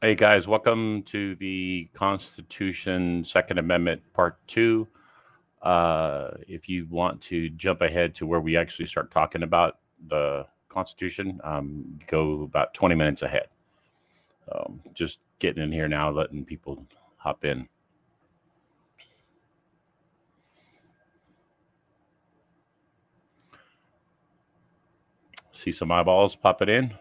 Hey guys, welcome to the Constitution Second Amendment Part 2. If you want to jump ahead to where we actually start talking about the Constitution, go about 20 minutes ahead. Just getting in here now, letting people hop in. See some eyeballs popping in.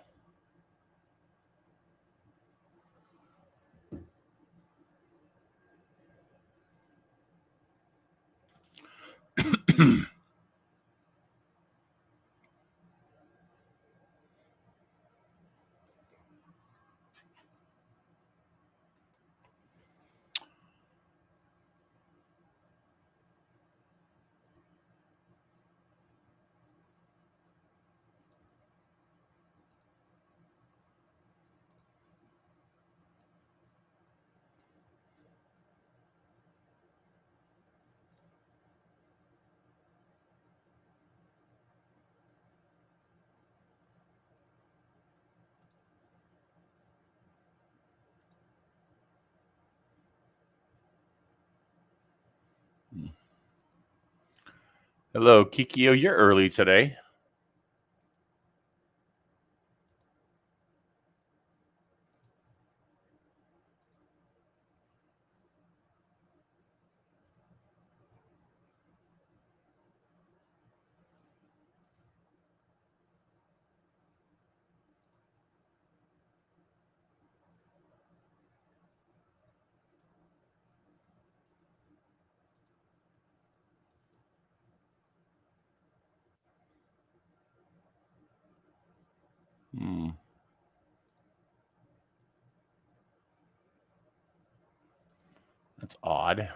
Hello, Kikio. You're early today. Hmm, that's odd.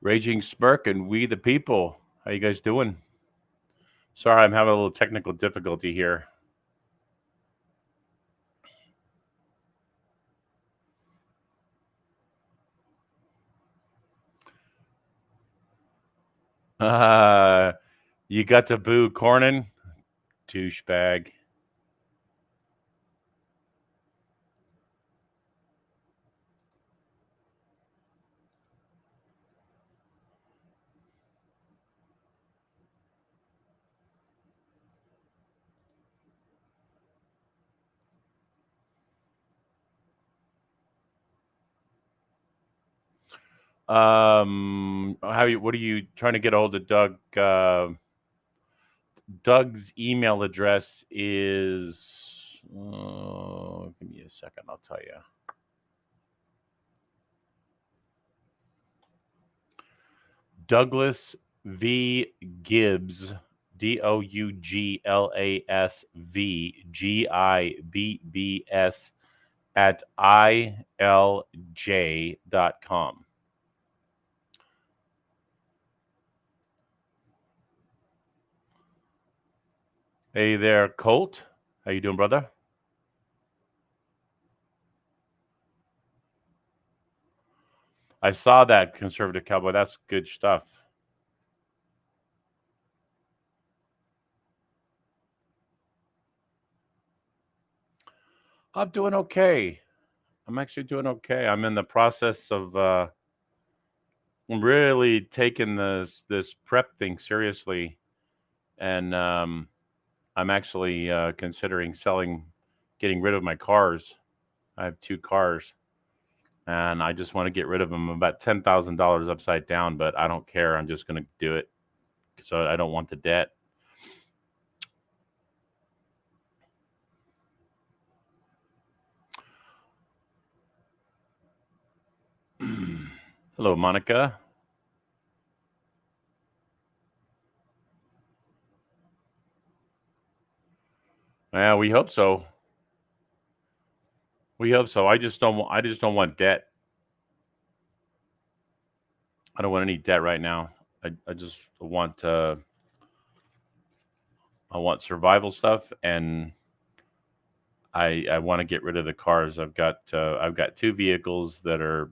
Raging Smirk and We the People. How you guys doing? Sorry, I'm having a little technical difficulty here. Uh, you got to boo Cornyn, douchebag. How you? What are you trying to get a hold of Doug? Doug's email address is. Give me a second. I'll tell you. Douglas V Gibbs. DouglasVGibbs at ilj.com. Hey there, Colt. How you doing, brother? I saw that conservative cowboy. That's good stuff. I'm doing okay. I'm actually doing okay. I'm in the process of really taking this prep thing seriously, and I'm actually considering selling, getting rid of my cars. I have two cars, and I just want to get rid of them. I'm about $10,000 upside down, but I don't care. I'm just going to do it so I don't want the debt. Hello, Monica. Yeah, we hope so. We hope so. I just don't. I just don't want debt. I don't want any debt right now. I just want I want survival stuff, and I want to get rid of the cars. I've got two vehicles that are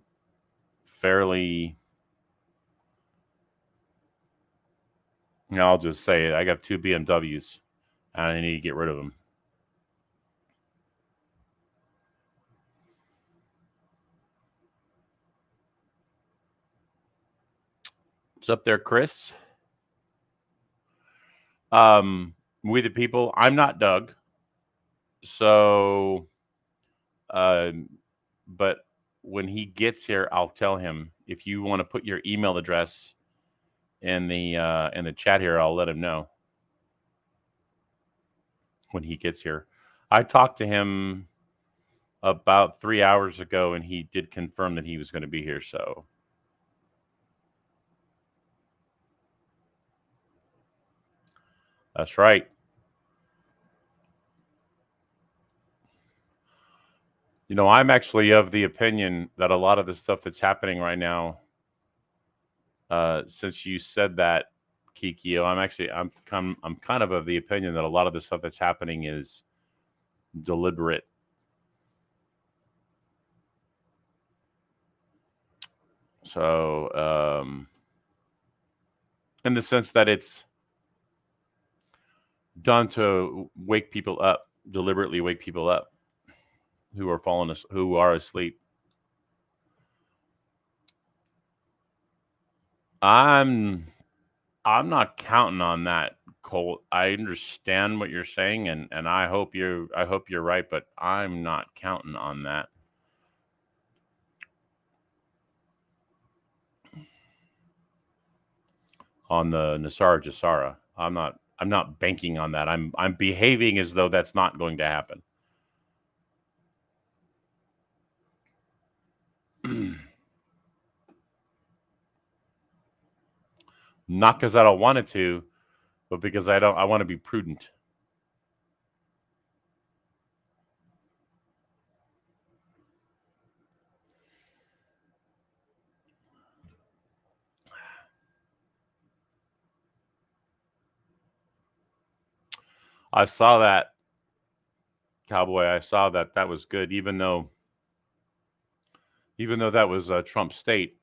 fairly. I'll just say it. I got two BMWs, and I need to get rid of them. What's up there, Chris? We the people. I'm not Doug, so but when he gets here, I'll tell him. If you want to put your email address in the chat here, I'll let him know when he gets here. I talked to him about 3 hours ago, and he did confirm that he was going to be here. So that's right. I'm actually of the opinion that a lot of the stuff that's happening right now, since you said that, Kikio, I'm kind of the opinion that a lot of the stuff that's happening is deliberate. So, in the sense that it's done to wake people up, deliberately wake people up who are asleep. I'm I'm not counting on that, Colt. I understand what you're saying, and I hope you're right, but I'm not counting on that. On the Nasara Jasara. I'm not banking on that. I'm behaving as though that's not going to happen. Not because I don't want it to, but because I want to be prudent. I saw that, Cowboy. I saw that. That was good, even though that was Trump state.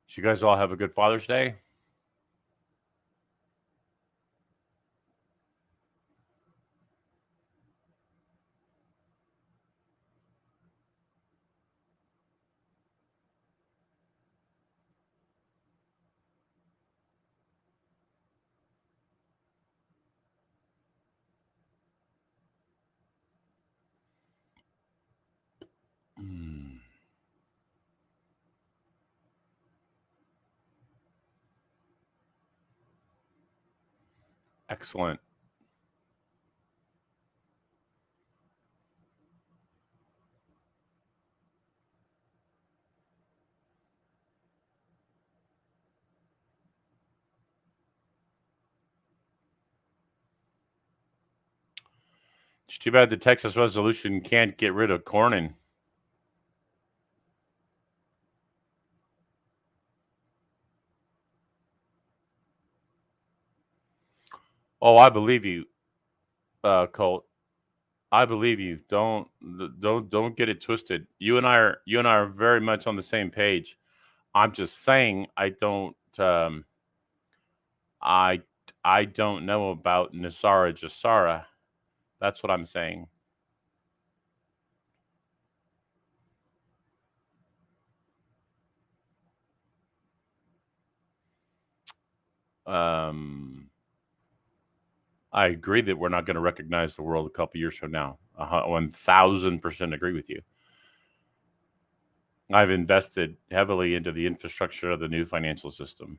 So you guys all have a good Father's Day. Mm, excellent. It's too bad the Texas resolution can't get rid of Cornyn. Oh, I believe you, Colt. I believe you. Don't get it twisted. You and I are very much on the same page. I'm just saying I I don't know about Nasara Jasara. That's what I'm saying. Um, I agree that we're not going to recognize the world a couple years from now. 1,000% agree with you. I've invested heavily into the infrastructure of the new financial system.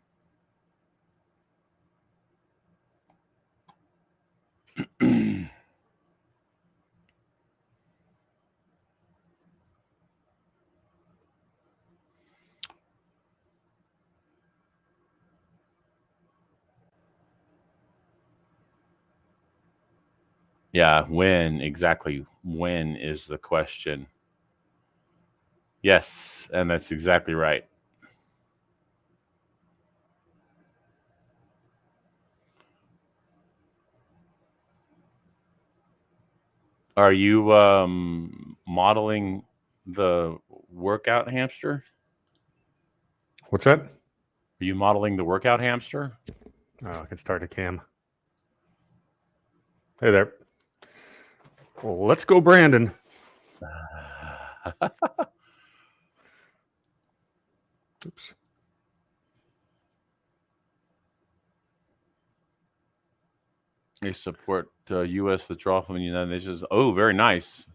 Yeah, when exactly? When is the question? Yes, and that's exactly right. Are you modeling the workout hamster? What's that? Are you modeling the workout hamster? Oh, I can start a cam. Hey there. Well, let's go, Brandon. Oops. They support U.S. withdrawal from the United Nations. Oh, very nice.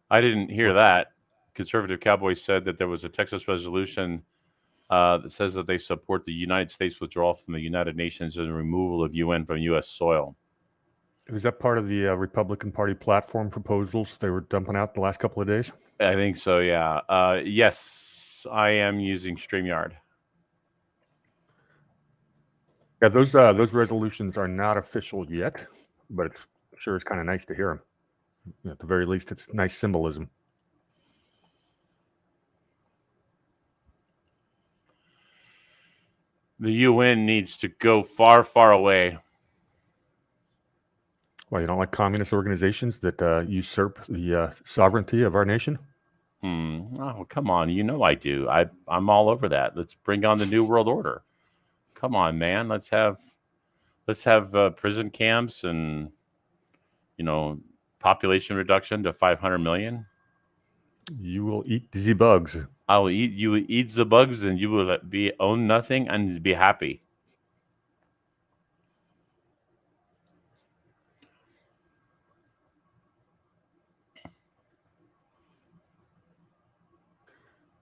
I didn't hear What's that. Conservative Cowboy said that there was a Texas resolution that says that they support the United States withdrawal from the United Nations and removal of UN from U.S. soil. is that part of the Republican Party platform proposals they were dumping out the last couple of days? I think so, yeah. Yes, I am using StreamYard. Yeah, those resolutions are not official yet, but it's sure it's kind of nice to hear them. At the very least, it's nice symbolism. The UN needs to go far, far away. Well, you don't like communist organizations that usurp the sovereignty of our nation? Oh, come on. You know I do. I'm all over that. Let's bring on the New World Order. Come on, man. Let's have prison camps and population reduction to 500 million. You will eat the bugs. I will eat. You will eat the bugs, and you will be own nothing and be happy.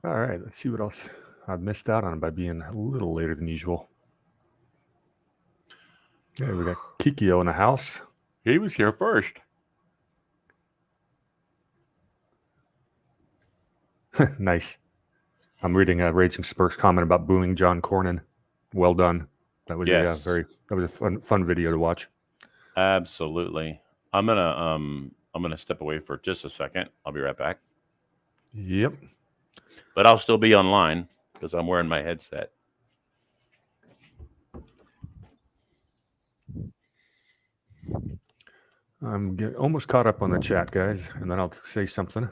All right, let's see what else I've missed out on by being a little later than usual. Yeah, we got Kikio in the house. He was here first. Nice. I'm reading Raging Spurk's comment about booing John Cornyn. Well done. That was Yes. that was a fun video to watch. Absolutely. I'm gonna step away for just a second. I'll be right back. Yep. But I'll still be online because I'm wearing my headset. I'm almost caught up on the chat, guys, and then I'll say something.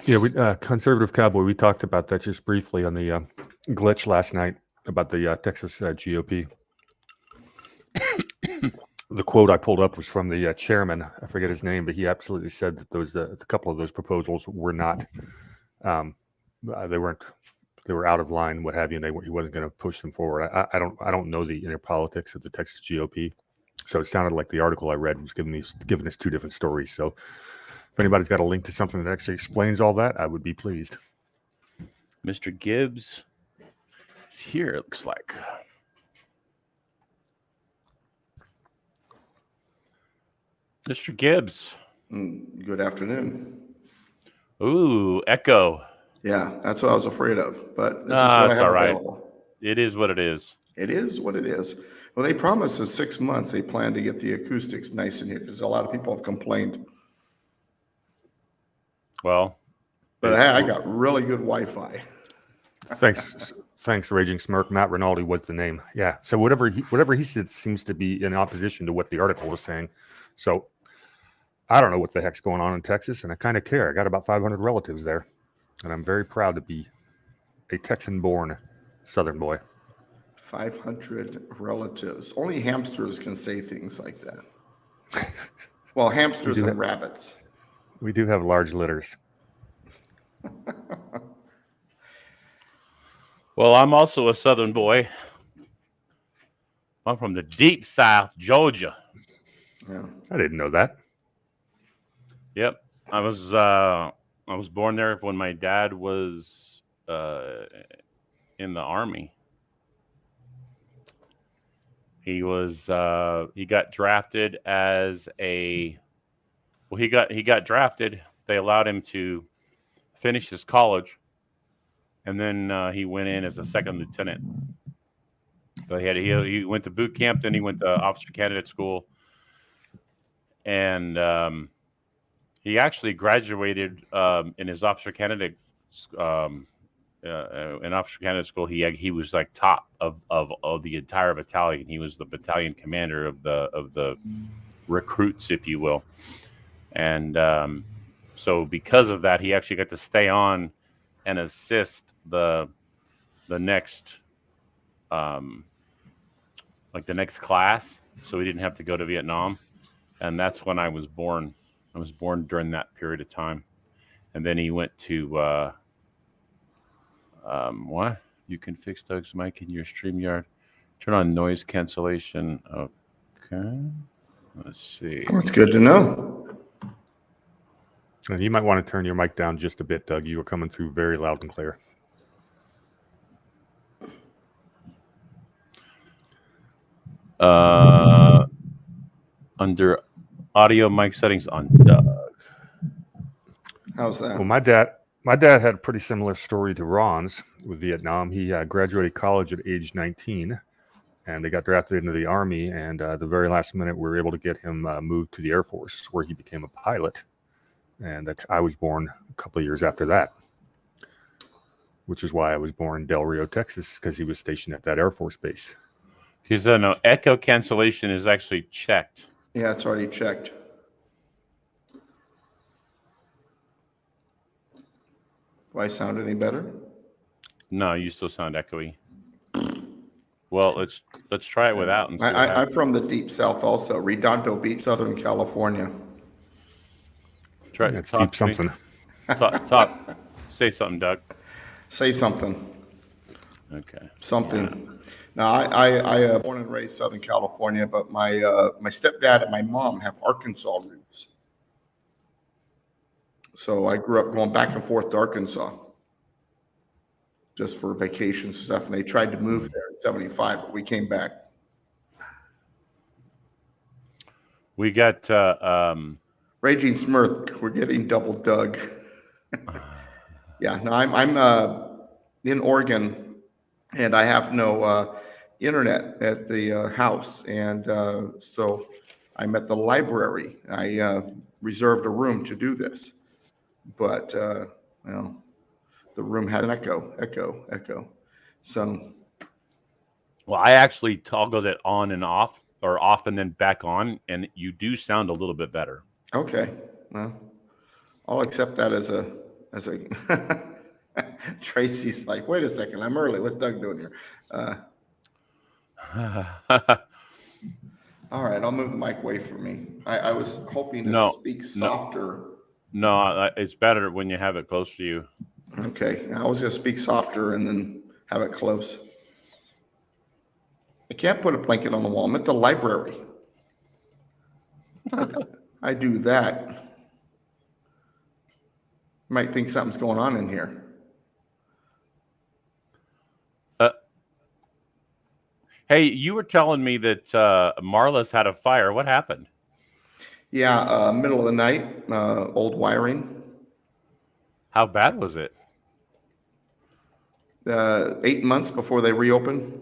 Yeah, we Conservative Cowboy, we talked about that just briefly on the glitch last night about the Texas GOP. The quote I pulled up was from the chairman. I forget his name, but he absolutely said that those a couple of those proposals were not, they were out of line, what have you, and he wasn't going to push them forward. I don't know the inner politics of the Texas GOP, so it sounded like the article I read was giving us two different stories. So if anybody's got a link to something that actually explains all that, I would be pleased. Mr. Gibbs is here, it looks like. Mr. Gibbs. Good afternoon. Ooh, echo. Yeah, that's what I was afraid of. But this is what I have all right. available. It is what it is. It is what it is. Well, they promised us 6 months. They plan to get the acoustics nice in here because a lot of people have complained. Well, but I got really good Wi-Fi. Thanks, Raging Smirk. Matt Rinaldi was the name. Yeah. So whatever he said seems to be in opposition to what the article was saying. So I don't know what the heck's going on in Texas, and I kind of care. I got about 500 relatives there, and I'm very proud to be a Texan-born Southern boy. 500 relatives. Only hamsters can say things like that. Well, hamsters and rabbits. We do have large litters. Well, I'm also a Southern boy. I'm from the deep South, Georgia. Yeah. I didn't know that. Yep. I was I was born there when my dad was in the Army. He got drafted as a he got drafted. They allowed him to finish his college, and then he went in as a second lieutenant. But he went to boot camp, then he went to officer candidate school, and he actually graduated in his officer candidate in officer candidate school. He was like top of the entire battalion. He was the battalion commander of the recruits, if you will. And so because of that, he actually got to stay on and assist the next like the next class, so he didn't have to go to Vietnam. And that's when I was born. I was born during that period of time. And then he went to what? You can fix Doug's mic in your StreamYard. Turn on noise cancellation. Okay. Let's see. That's good to know. And you might want to turn your mic down just a bit, Doug. You were coming through very loud and clear. Under audio mic settings on Doug. How's that? Well, my dad had a pretty similar story to Ron's with Vietnam. He graduated college at age 19, and they got drafted into the Army. And the very last minute, we were able to get him moved to the Air Force, where he became a pilot. And I was born a couple of years after that, which is why I was born in Del Rio, Texas, because he was stationed at that Air Force base. He said no, echo cancellation is actually checked. Yeah, it's already checked. Do I sound any better? No, you still sound echoey. Well, let's try it without. And see what I'm happens. from the deep south also, Redondo Beach, Southern California. Try It's talk deep to me. something. Talk. Say something, Doug. Say something. Okay. Something. Now, I born and raised Southern California, but my stepdad and my mom have Arkansas roots. So I grew up going back and forth to Arkansas just for vacations and stuff. And they tried to move there in 75, but we came back. We got Raging Smurf, we're getting double Doug. Yeah, no, I'm in Oregon, and I have no internet at the house, and so I'm at the library. I reserved a room to do this, but well, the room has an echo. So, well, I actually toggled it on and off, or off and then back on, and you do sound a little bit better. okay, well, I'll accept that as a Tracy's like, wait a second, I'm early. What's Doug doing here? All right, I'll move the mic away from me. I was hoping to speak softer. No, it's better when you have it close to you. Okay, I was going to speak softer and then have it close. I can't put a blanket on the wall. I'm at the library. I do that. You might think something's going on in here. Hey, you were telling me that Marla's had a fire. What happened? Yeah, middle of the night, old wiring. How bad was it? 8 months before they reopen.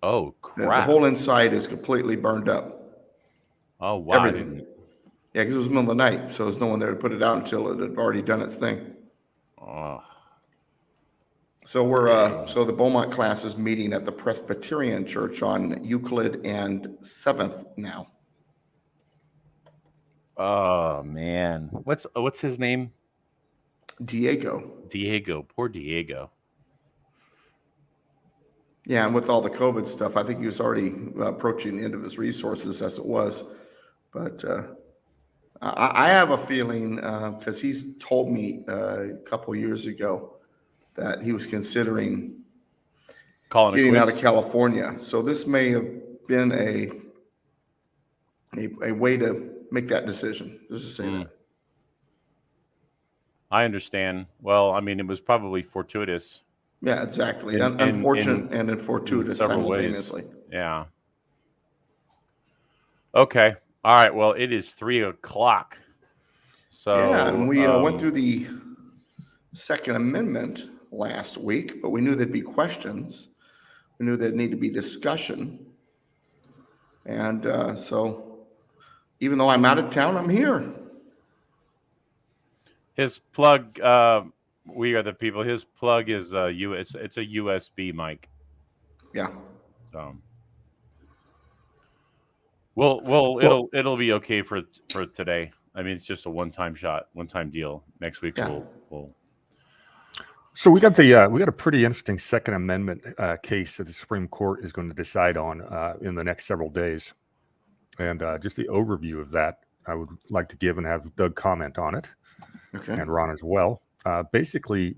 Oh, The crap. whole inside is completely burned up. Oh, wow. I Everything. didn't- Yeah, because it was the middle of the night, so there's no one there to put it out until it had already done its thing. Oh. So so the Beaumont class is meeting at the Presbyterian Church on Euclid and 7th now. Oh, man. What's his name? Diego. Diego. Poor Diego. Yeah, and with all the COVID stuff, I think he was already approaching the end of his resources as it was. But I have a feeling, because he's told me a couple years ago that he was considering Calling it getting out of quits. California. So this may have been a way to make that decision, just to say that. I understand. Well, I mean, it was probably fortuitous Yeah, exactly. in Unfortunate and in fortuitous several ways. simultaneously. Yeah. Okay. All right. Well, it is 3 o'clock. Yeah, and So we went through the Second Amendment last week, but we knew there'd be questions. We knew there'd need to be discussion. And so even though I'm out of town, I'm here. his plug. We are the people. His plug is It's a USB mic. Yeah. So. Well, it'll be okay for today. I mean, it's just a one-time deal. Next week Yeah. we'll. So we got a pretty interesting Second Amendment case that the Supreme Court is going to decide on in the next several days, and just the overview of that, I would like to give and have Doug comment on it, Okay. and Ron as well. Basically,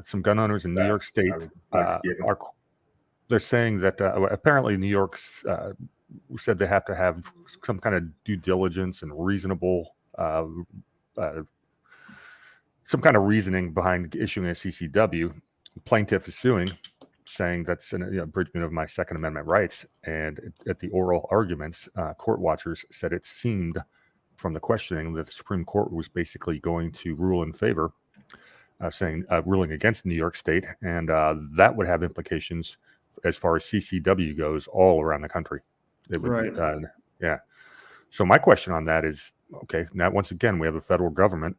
some gun owners in New York State they're saying that apparently New York's said they have to have some kind of due diligence and reasonable, some kind of reasoning behind issuing a CCW. The plaintiff is suing, saying that's an abridgment of my Second Amendment rights. And at the oral arguments, court watchers said it seemed from the questioning that the Supreme Court was basically going to rule in favor of ruling against New York State. And that would have implications as far as CCW goes all around the country. It would, Right. Yeah. So my question on that is, okay, now once again, we have a federal government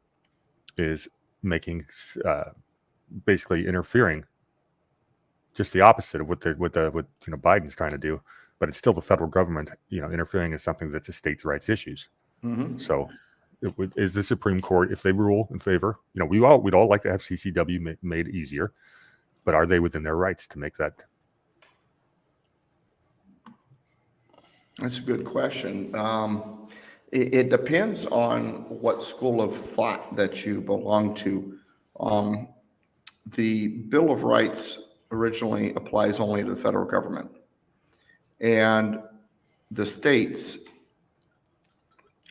is making, basically interfering, just the opposite of what Biden's trying to do, but it's still the federal government, interfering in something that's a states' rights issues. Mm-hmm. So, is the Supreme Court, if they rule in favor, we'd all like to have CCW made easier, but are they within their rights to make that? That's a good question. It depends on what school of thought that you belong to. The Bill of Rights originally applies only to the federal government. And the states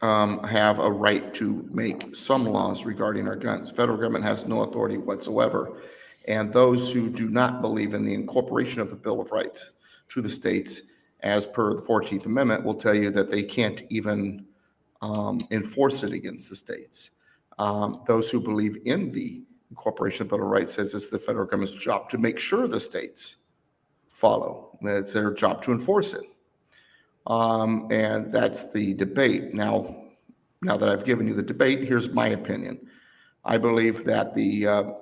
have a right to make some laws regarding our guns. Federal government has no authority whatsoever. And those who do not believe in the incorporation of the Bill of Rights to the states, as per the 14th Amendment, will tell you that they can't even enforce it against the states. Those who believe in the incorporation of the Bill of Rights says it's the federal government's job to make sure the states follow. It's their job to enforce it. And that's the debate. Now that I've given you the debate, here's my opinion. I believe that the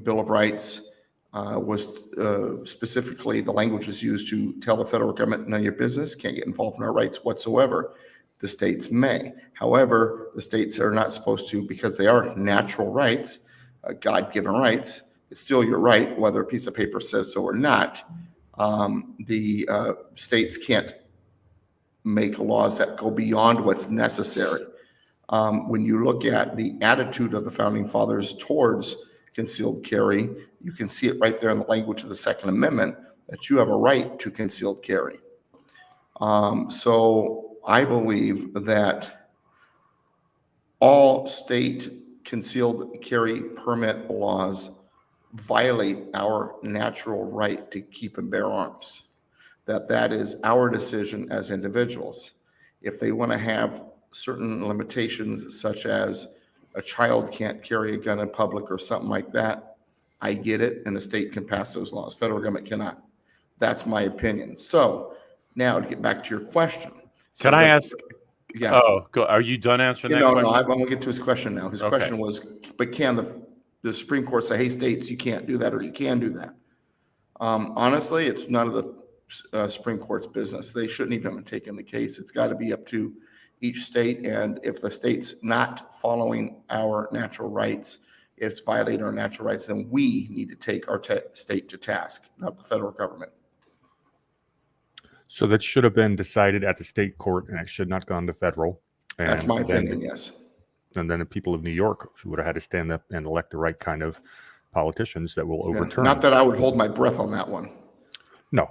Bill of Rights was specifically, the language was used to tell the federal government, none of your business, can't get involved in our rights whatsoever. The states may. However, the states are not supposed to, because they are natural rights, God-given rights. It's still your right, whether a piece of paper says so or not. The states can't make laws that go beyond what's necessary. When you look at the attitude of the founding fathers towards concealed carry, you can see it right there in the language of the Second Amendment that you have a right to concealed carry. So I believe that all state concealed carry permit laws violate our natural right to keep and bear arms. That is our decision as individuals. If they want to have certain limitations, such as a child can't carry a gun in public or something like that, I get it, and the state can pass those laws. Federal government cannot. That's my opinion. So now to get back to your question. Can I ask? Yeah. Oh, go. Are you done answering that question? No, I'm going to get to his question now. His question was, but can the Supreme Court say, hey, states, you can't do that, or you can do that? Honestly, it's none of the Supreme Court's business. They shouldn't even have taken the case. It's got to be up to each state. And if the state's not following our natural rights, if it's violating our natural rights, then we need to take our state to task, not the federal government. So that should have been decided at the state court, and it should not gone to federal. And that's my opinion, yes. And then the people of New York would have had to stand up and elect the right kind of politicians that will overturn. Not that I would hold my breath on that one. No.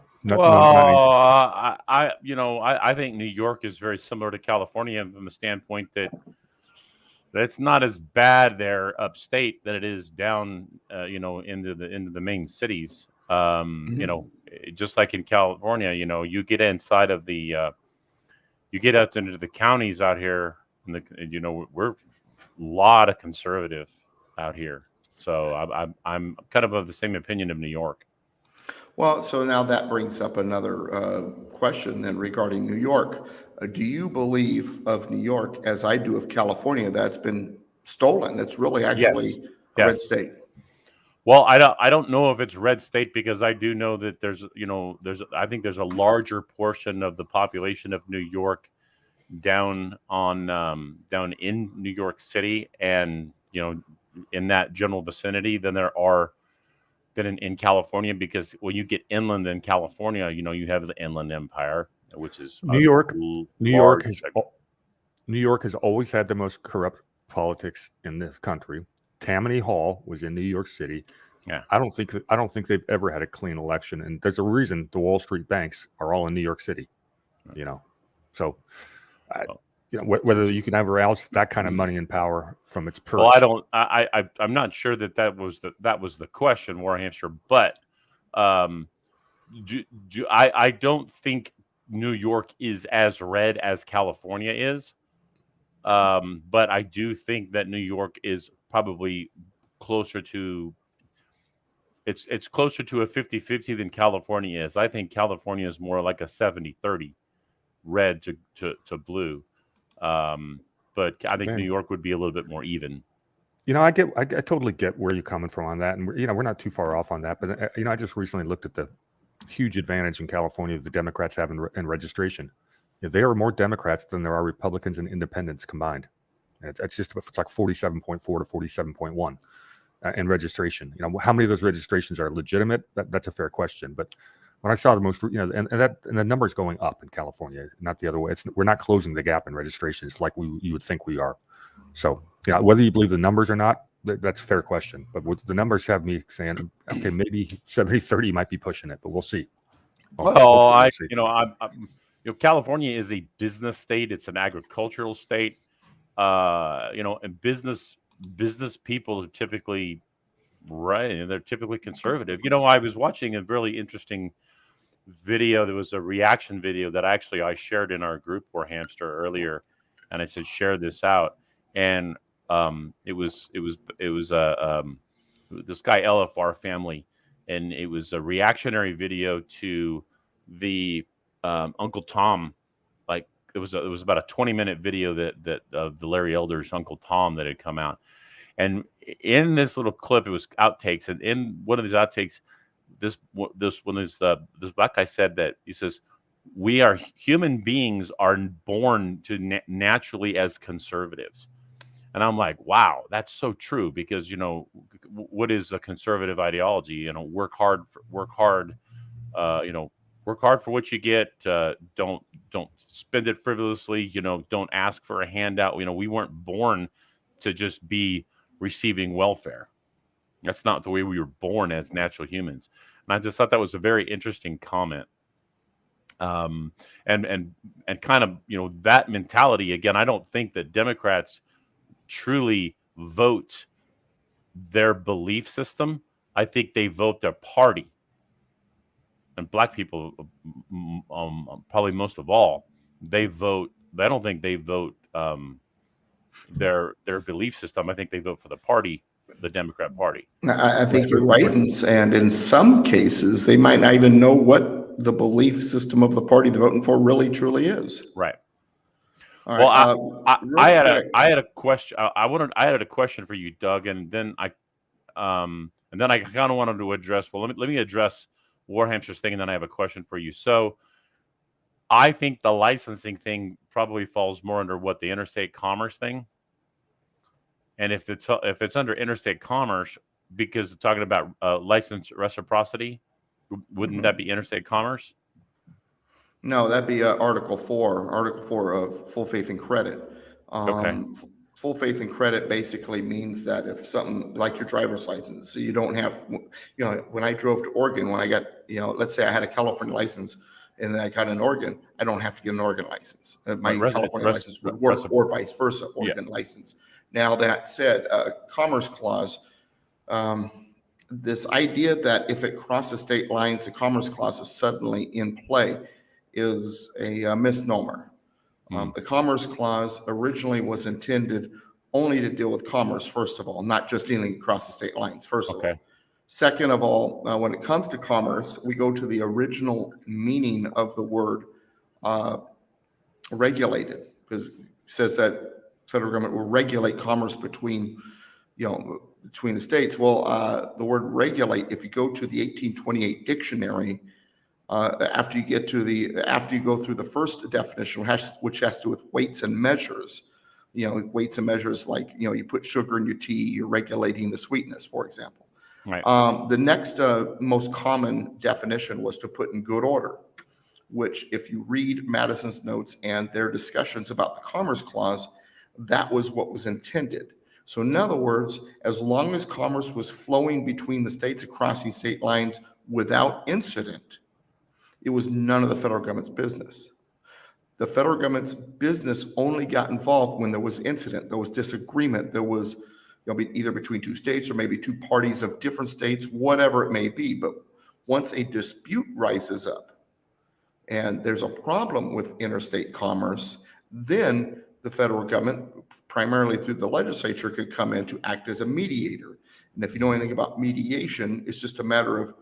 I think New York is very similar to California from the standpoint that it's not as bad there upstate that it is down, into the main cities. Just like in California, you get inside of you get out into the counties out here, and we're a lot of conservative out here. So I'm kind of the same opinion of New York. Well, so now that brings up another question then regarding New York. Do you believe of New York, as I do of California, that's been stolen? It's really actually a red Yes. state. Well, I don't know if it's red state, because I do know that I think there's a larger portion of the population of New York down in New York City, and in that general vicinity, than there are in California, because when you get inland in California, you have the Inland Empire, which is New York large. New York has always had the most corrupt politics in this country. Tammany Hall was in New York City. Yeah. I don't think they've ever had a clean election, and there's a reason the Wall Street banks are all in New York City. So whether you can ever oust that kind of money and power from its perch. Well, I'm not sure that was the question, War Hamster, but I don't think New York is as red as California is. But I do think that New York is probably closer to it's closer to a 50-50 than California is. I think California is more like a 70-30 red to blue. But I think New York would be a little bit more even. I totally get where you're coming from on that, and we're not too far off on that. But I just recently looked at the huge advantage in California the Democrats have in registration. There are more Democrats than there are Republicans and independents combined. It's like 47.4 to 47.1 in registration. How many of those registrations are legitimate? That's a fair question. But when I saw the most, and the numbers going up in California, not the other way. We're not closing the gap in registrations like you would think we are. So whether you believe the numbers or not, that's a fair question. But the numbers have me saying, okay, maybe 70-30 might be pushing it, but we'll see. California is a business state. It's an agricultural state. And business people are typically right. They're typically conservative. I was watching a really interesting video. There was a reaction video that I shared in our group, War Hamster, earlier, and I said share this out. And it was this guy LFR family, and it was a reactionary video to the Uncle Tom. Like it was about a 20-minute video that of the Larry Elder's Uncle Tom that had come out. And in this little clip, it was outtakes, and in one of these outtakes, this black guy said that he says, "We are human beings are born to naturally as conservatives," and I'm like, wow, that's so true, because what is a conservative ideology? Work hard, work hard for what you get. Don't spend it frivolously. Don't ask for a handout. We weren't born to just be receiving welfare. That's not the way we were born as natural humans. And I just thought that was a very interesting comment. And kind of, that mentality, again, I don't think that Democrats truly vote their belief system. I think they vote their party. And black people, probably most of all, they vote. I don't think they vote their belief system. I think they vote for the party, the Democrat Party. I think you're right, and in some cases, they might not even know what the belief system of the party they're voting for really truly is. Right. All well, right, I had a question. I had a question for you, Doug, and then I kind of wanted to address. Well, let me address War Hamster's thing, and then I have a question for you. So, I think the licensing thing probably falls more under what the interstate commerce thing. And if it's under interstate commerce, because it's talking about license reciprocity, wouldn't that be interstate commerce? No, that'd be Article 4 of full faith and credit. Okay. Full faith and credit basically means that if something like your driver's license, so you don't have, when I drove to Oregon, when I got, let's say I had a California license and then I got an Oregon, I don't have to get an Oregon license. My California license would work, or vice versa, Oregon license. Now, that said, Commerce Clause, this idea that if it crosses state lines, the Commerce Clause is suddenly in play is a misnomer. The Commerce Clause originally was intended only to deal with commerce, first of all, not just anything across the state lines, first of all. Second of all, when it comes to commerce, we go to the original meaning of the word regulated, because it says that federal government will regulate commerce between the states. Well, the word regulate, if you go to the 1828 dictionary, after you go through the first definition, which has to do with weights and measures, weights and measures like, you put sugar in your tea, you're regulating the sweetness, for example. Right. The next most common definition was to put in good order, which if you read Madison's notes and their discussions about the Commerce Clause, that was what was intended. So in other words, as long as commerce was flowing between the states across these state lines without incident, it was none of the federal government's business. The federal government's business only got involved when there was incident, there was disagreement, there was either between two states or maybe two parties of different states, whatever it may be. But once a dispute rises up and there's a problem with interstate commerce, then the federal government, primarily through the legislature, could come in to act as a mediator. And if you know anything about mediation, it's just a matter of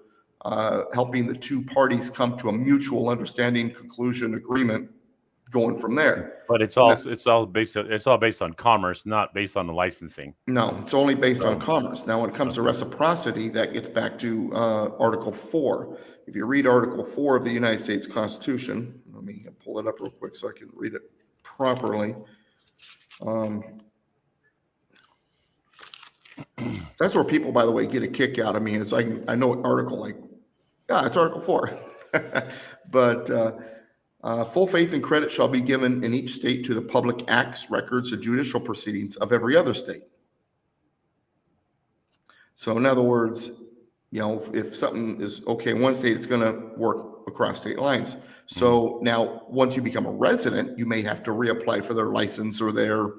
helping the two parties come to a mutual understanding, conclusion, agreement, going from there. But it's all based on commerce, not based on the licensing. No, it's only based on commerce. Now, when it comes to reciprocity, that gets back to Article 4. If you read Article 4 of the United States Constitution, let me pull it up real quick so I can read it properly. That's where people, by the way, get a kick out of me. Is I know an article it's Article 4. But full faith and credit shall be given in each state to the public acts, records, and judicial proceedings of every other state. So in other words, if something is okay in one state, it's going to work across state lines. So now, once you become a resident, you may have to reapply for their license or their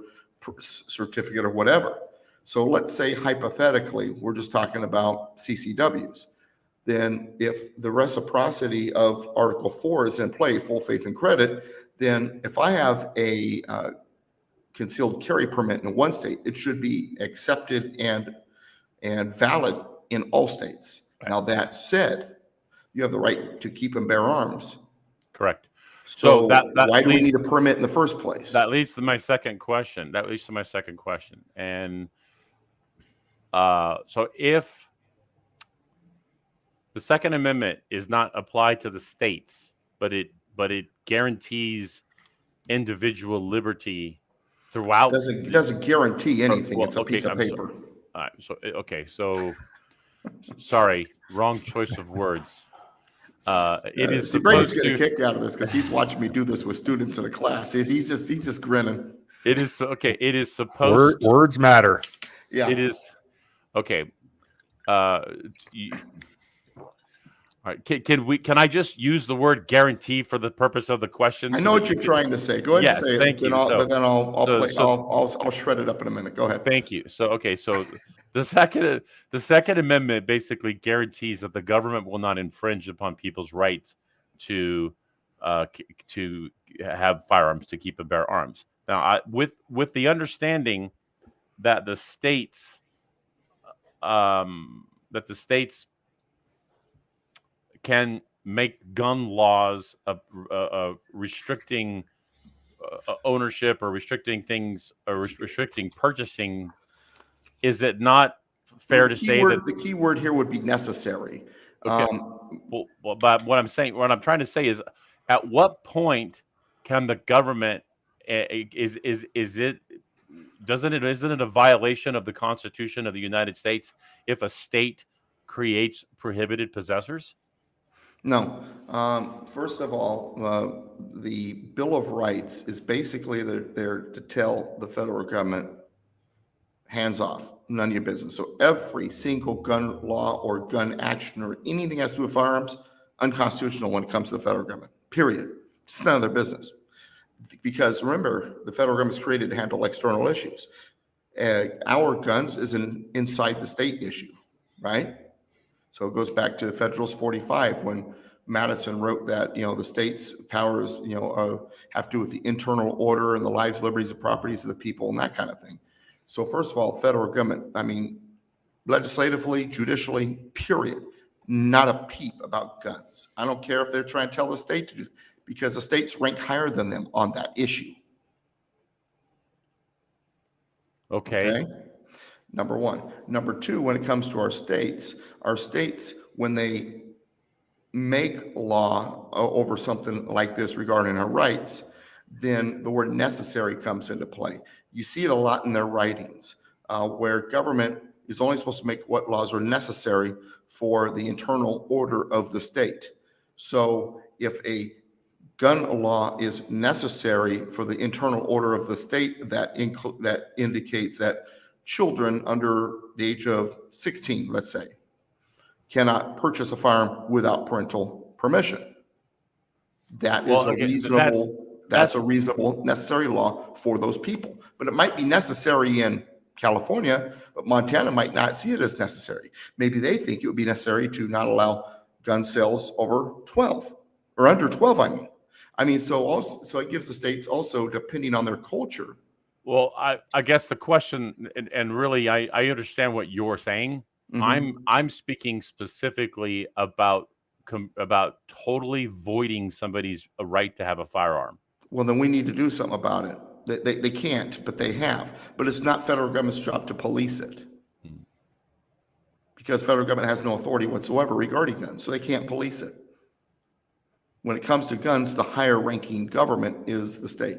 certificate or whatever. So let's say hypothetically, we're just talking about CCWs. Then if the reciprocity of Article 4 is in play, full faith and credit, then if I have a concealed carry permit in one state, it should be accepted and valid in all states. Right. Now, that said, you have the right to keep and bear arms. Correct. So why do we need a permit in the first place? That leads to my second question. And so if the Second Amendment is not applied to the states, but it guarantees individual liberty throughout. It doesn't guarantee anything. It's a piece of paper. All right. So sorry, wrong choice of words. It is Brady's getting a kick out of this because he's watching me do this with students in a class. He's just grinning. It is okay. It is supposed. Words matter. Yeah. It is okay. All right. Can I just use the word guarantee for the purpose of the question? I know what you're trying to say. Go ahead and say it. Thank you. But then I'll shred it up in a minute. Go ahead. Thank you. So the Second Amendment basically guarantees that the government will not infringe upon people's rights to have firearms, to keep and bear arms. Now, with the understanding that the states can make gun laws of restricting ownership or restricting things or restricting purchasing, is it not fair to say that the key word here would be necessary? Okay. But what I'm trying to say is, at what point can the government isn't it a violation of the Constitution of the United States if a state creates prohibited possessors? No. First of all, the Bill of Rights is basically there to tell the federal government, hands off, none of your business. So every single gun law or gun action or anything has to do with firearms, unconstitutional when it comes to the federal government, period. It's none of their business. Because remember, the federal government is created to handle external issues. Our guns is an inside the state issue, right? So it goes back to Federalist 45 when Madison wrote that, the state's powers, have to do with the internal order and the lives, liberties, and properties of the people and that kind of thing. So first of all, federal government, legislatively, judicially, period, not a peep about guns. I don't care if they're trying to tell the state to do, because the states rank higher than them on that issue. Okay. Number one. Number two, when it comes to our states, when they make law over something like this regarding our rights, then the word necessary comes into play. You see it a lot in their writings, where government is only supposed to make what laws are necessary for the internal order of the state. So if a gun law is necessary for the internal order of the state, that indicates that children under the age of 16, let's say, cannot purchase a firearm without parental permission. That is a reasonable, that's a reasonable, necessary law for those people. But it might be necessary in California, but Montana might not see it as necessary. Maybe they think it would be necessary to not allow gun sales over 12 or under 12, so it gives the states also, depending on their culture. Well, I guess the question, and really, I understand what you're saying. Mm-hmm. I'm speaking specifically about totally voiding somebody's right to have a firearm. Well, then we need to do something about it. They can't, but they have. But it's not federal government's job to police it, because federal government has no authority whatsoever regarding guns, so they can't police it. When it comes to guns, the higher ranking government is the state.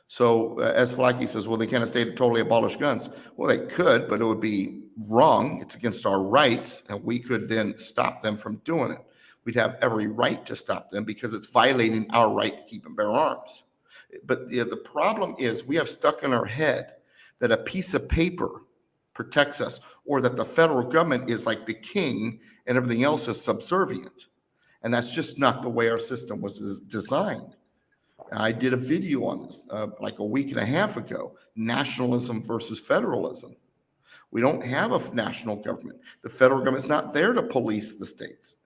So as Flackie says, well, they can't a state totally abolish guns. Well, they could, but it would be wrong. It's against our rights, and we could then stop them from doing it. We'd have every right to stop them because it's violating our right to keep and bear arms. But the problem is we have stuck in our head that a piece of paper protects us, or that the federal government is like the king and everything else is subservient. And that's just not the way our system was designed. I did a video on this like a week and a half ago, nationalism versus federalism. We don't have a national government. The federal government's not there to police the states.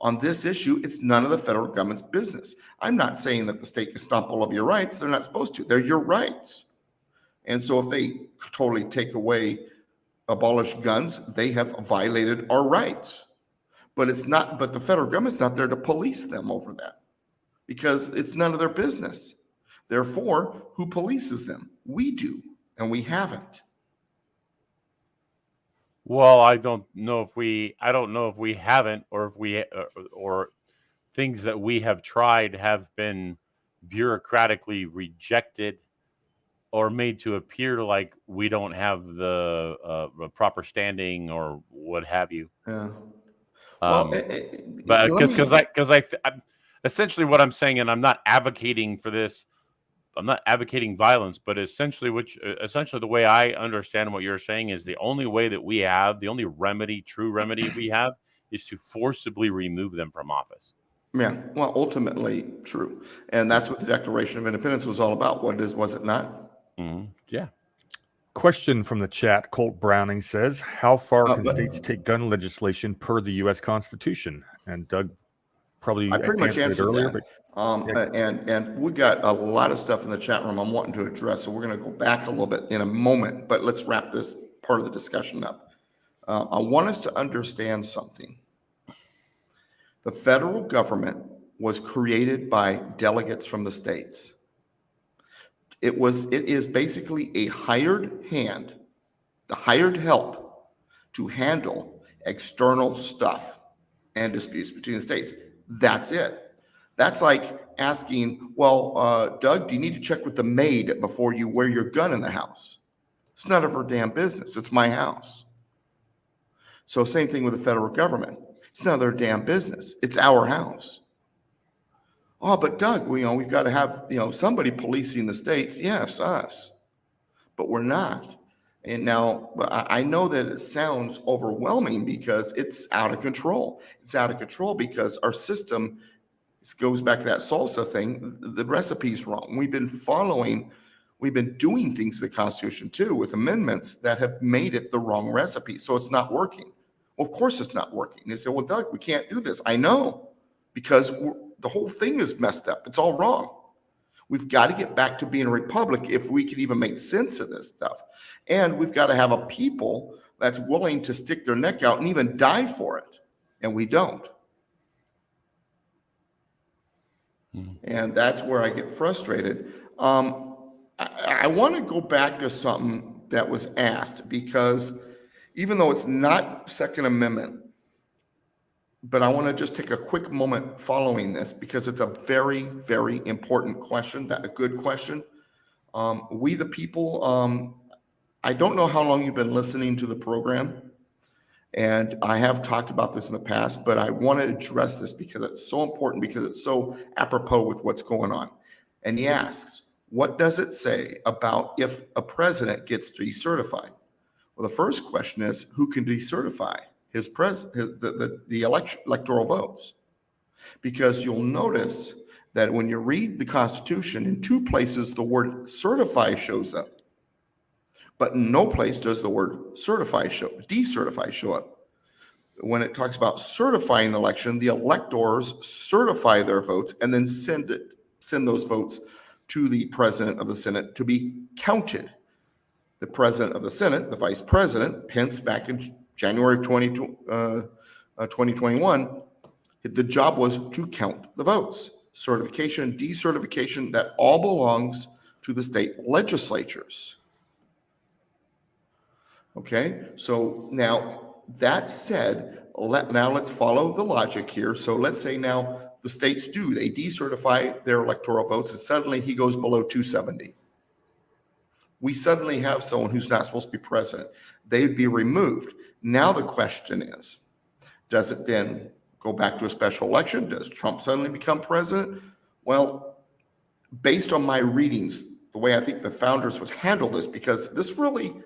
On this issue, it's none of the federal government's business. I'm not saying that the state can stomp all of your rights. They're not supposed to. They're your rights. And so if they totally take away, abolish guns, they have violated our rights. But the federal government's not there to police them over that, because it's none of their business. Therefore, who polices them? We do, and we haven't. Well, I don't know if we haven't, or if we, or things that we have tried have been bureaucratically rejected or made to appear like we don't have the proper standing or what have you. Yeah. But because I'm essentially what I'm saying, and I'm not advocating for this. I'm not advocating violence, but essentially the way I understand what you're saying is the only way that we have, the only true remedy we have, is to forcibly remove them from office. Yeah, well, ultimately true. And that's what the Declaration of Independence was all about. Was it not? Mm-hmm. Yeah. Question from the chat. Colt Browning says, how far can states take gun legislation per the U.S. Constitution? And Doug probably I pretty much answered earlier, that. But And we got a lot of stuff in the chat room I'm wanting to address, so we're going to go back a little bit in a moment, but let's wrap this part of the discussion up. I want us to understand something. The federal government was created by delegates from the states. It is basically a hired hand, the hired help to handle external stuff and disputes between the states. That's it. That's like asking, well, Doug, do you need to check with the maid before you wear your gun in the house? It's none of her damn business. It's my house. So same thing with the federal government. It's none of their damn business. It's our house. Oh, but Doug, we've got to have, somebody policing the states. Yes, us. But we're not. And now I know that it sounds overwhelming because it's out of control. It's out of control because our system, this goes back to that salsa thing, the recipe's wrong. We've been following We've been doing things to the Constitution too with amendments that have made it the wrong recipe. So it's not working. Well, of course it's not working. They say, well, Doug, we can't do this. I know, because the whole thing is messed up. It's all wrong. We've got to get back to being a republic if we can even make sense of this stuff. And we've got to have a people that's willing to stick their neck out and even die for it. And we don't. And that's where I get frustrated. I want to go back to something that was asked, because even though it's not Second Amendment, but I want to just take a quick moment following this, because it's a very, very important question, a good question. We the people, I don't know how long you've been listening to the program, and I have talked about this in the past, but I want to address this because it's so important, because it's so apropos with what's going on. And he asks, what does it say about if a president gets decertified? Well, the first question is, who can decertify the electoral votes? Because you'll notice that when you read the Constitution, in two places the word certify shows up, but in no place does the word decertify show up. When it talks about certifying the election, the electors certify their votes and then send those votes to the president of the Senate to be counted. The president of the Senate, the vice president, Pence, back in January of 2021, the job was to count the votes. Certification, decertification, that all belongs to the state legislatures. Okay, so now that said, now let's follow the logic here. So let's say now the states they decertify their electoral votes, and suddenly he goes below 270. We suddenly have someone who's not supposed to be president. They'd be removed. Now the question is, does it then go back to a special election? Does Trump suddenly become president? Well, based on my readings, the way I think the founders would handle this, because this really,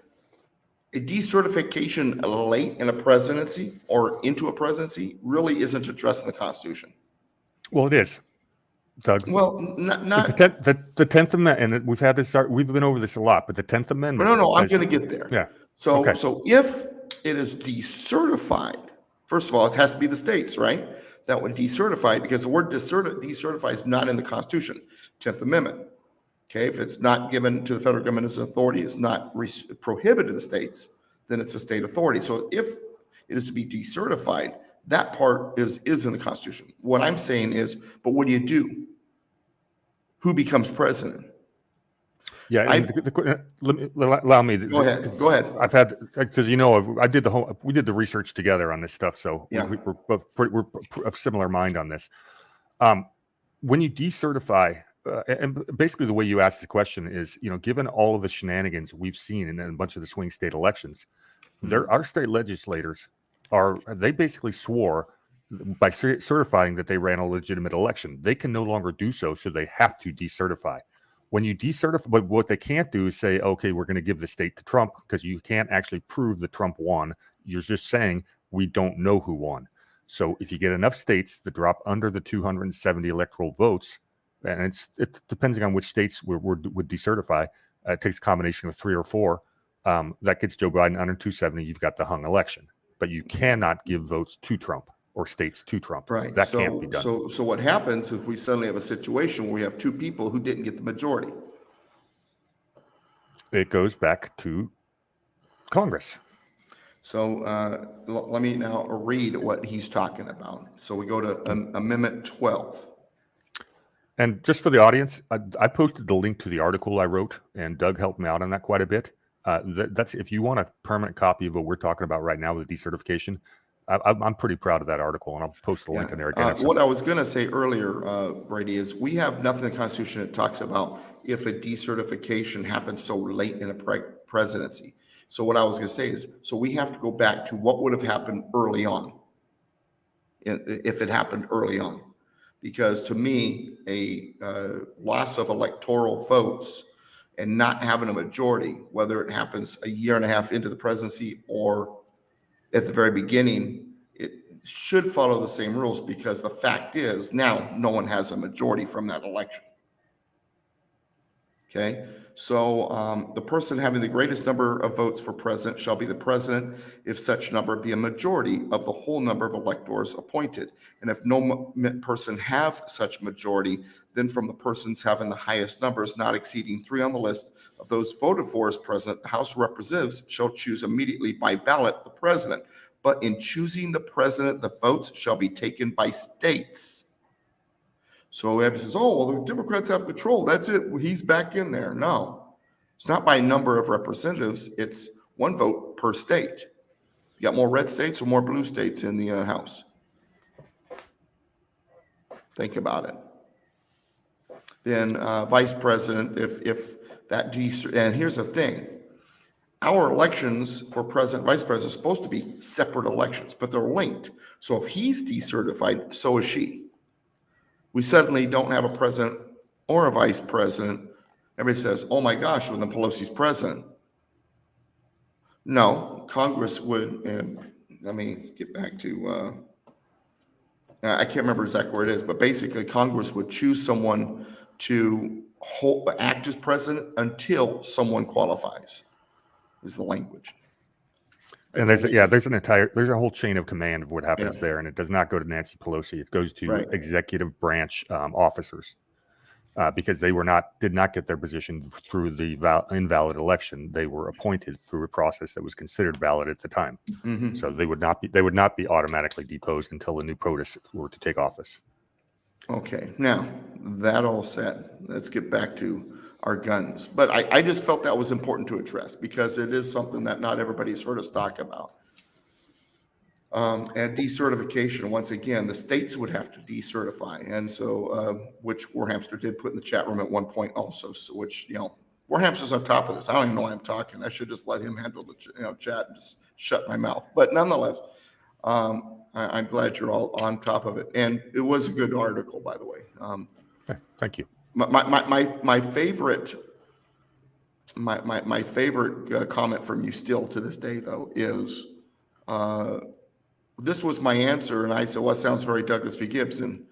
a decertification late in a presidency or into a presidency really isn't addressed in the Constitution. Well, it is, Doug. Well, not the 10th Amendment, and we've had this. We've been over this a lot, but the 10th Amendment. No, I'm going to get there. Yeah. So, okay. So if it is decertified, first of all, it has to be the states, right? That would decertify, because the word decertify is not in the Constitution, 10th Amendment. Okay, if it's not given to the federal government as an authority, it's not prohibited to the states, then it's a state authority. So if it is to be decertified, that part is in the Constitution. What I'm saying is, but what do? Who becomes president? Yeah, allow me. Go ahead. I've had, because we did the research together on this stuff, so yeah. we're of similar mind on this. When you decertify, and basically the way you ask the question is, given all of the shenanigans we've seen in a bunch of the swing state elections, our state legislators they basically swore by certifying that they ran a legitimate election. They can no longer do so they have to decertify. When you decertify, but what they can't do is say, okay, we're going to give the state to Trump, because you can't actually prove that Trump won. You're just saying we don't know who won. So if you get enough states that drop under the 270 electoral votes, and it depending on which states would decertify, it takes a combination of 3 or 4. That gets Joe Biden under 270. You've got the hung election, but you cannot give votes to Trump or states to Trump. Right. That can't be done. So what happens if we suddenly have a situation where we have 2 people who didn't get the majority? It goes back to Congress. So let me now read what he's talking about. So we go to Amendment 12. And just for the audience, I posted the link to the article I wrote, and Doug helped me out on that quite a bit. That's if you want a permanent copy of what we're talking about right now with the decertification. I'm pretty proud of that article, and I'll post the link in there again. What I was going to say earlier, Brady, is we have nothing in the Constitution that talks about if a decertification happens so late in a presidency. So what I was going to say is, so we have to go back to what would have happened early on, if it happened early on. Because to me, a loss of electoral votes and not having a majority, whether it happens a year and a half into the presidency or at the very beginning, it should follow the same rules, because the fact is now no one has a majority from that election. Okay, So the person having the greatest number of votes for president shall be the president if such number be a majority of the whole number of electors appointed. And if no person have such majority, then from the persons having the highest numbers, not exceeding 3 on the list of those voted for as president, the House of Representatives shall choose immediately by ballot the president. But in choosing the president, the votes shall be taken by states. So everybody says, oh, well, the Democrats have control. That's it. He's back in there. No, it's not by number of representatives. It's 1 vote per state. You got more red states or more blue states in the House? Think about it. Then vice president, if that, and here's the thing. Our elections for president, vice president are supposed to be separate elections, but they're linked. So if he's decertified, so is she. We suddenly don't have a president or a vice president. Everybody says, oh my gosh, when the Pelosi's president. No, Congress would, and let me get back to, I can't remember exactly where it is, but basically Congress would choose someone to act as president until someone qualifies, is the language. And there's a whole chain of command of what happens there, and it does not go to Nancy Pelosi. It goes to executive branch officers because they did not get their position through the invalid election. They were appointed through a process that was considered valid at the time. Mm-hmm. So they would not be automatically deposed until the new POTUS were to take office. Okay, now that all said, let's get back to our guns. But I just felt that was important to address because it is something that not everybody's heard us talk about. And decertification, once again, the states would have to decertify. And so, which Warhamster did put in the chat room at one point also, so which, Warhamster's on top of this. I don't even know why I'm talking. I should just let him handle the chat and just shut my mouth. But nonetheless, I'm glad you're all on top of it. And it was a good article, by the way. Thank you. My favorite comment from you still to this day though is this was my answer, and I said, well, it sounds very Douglas V. Gibson,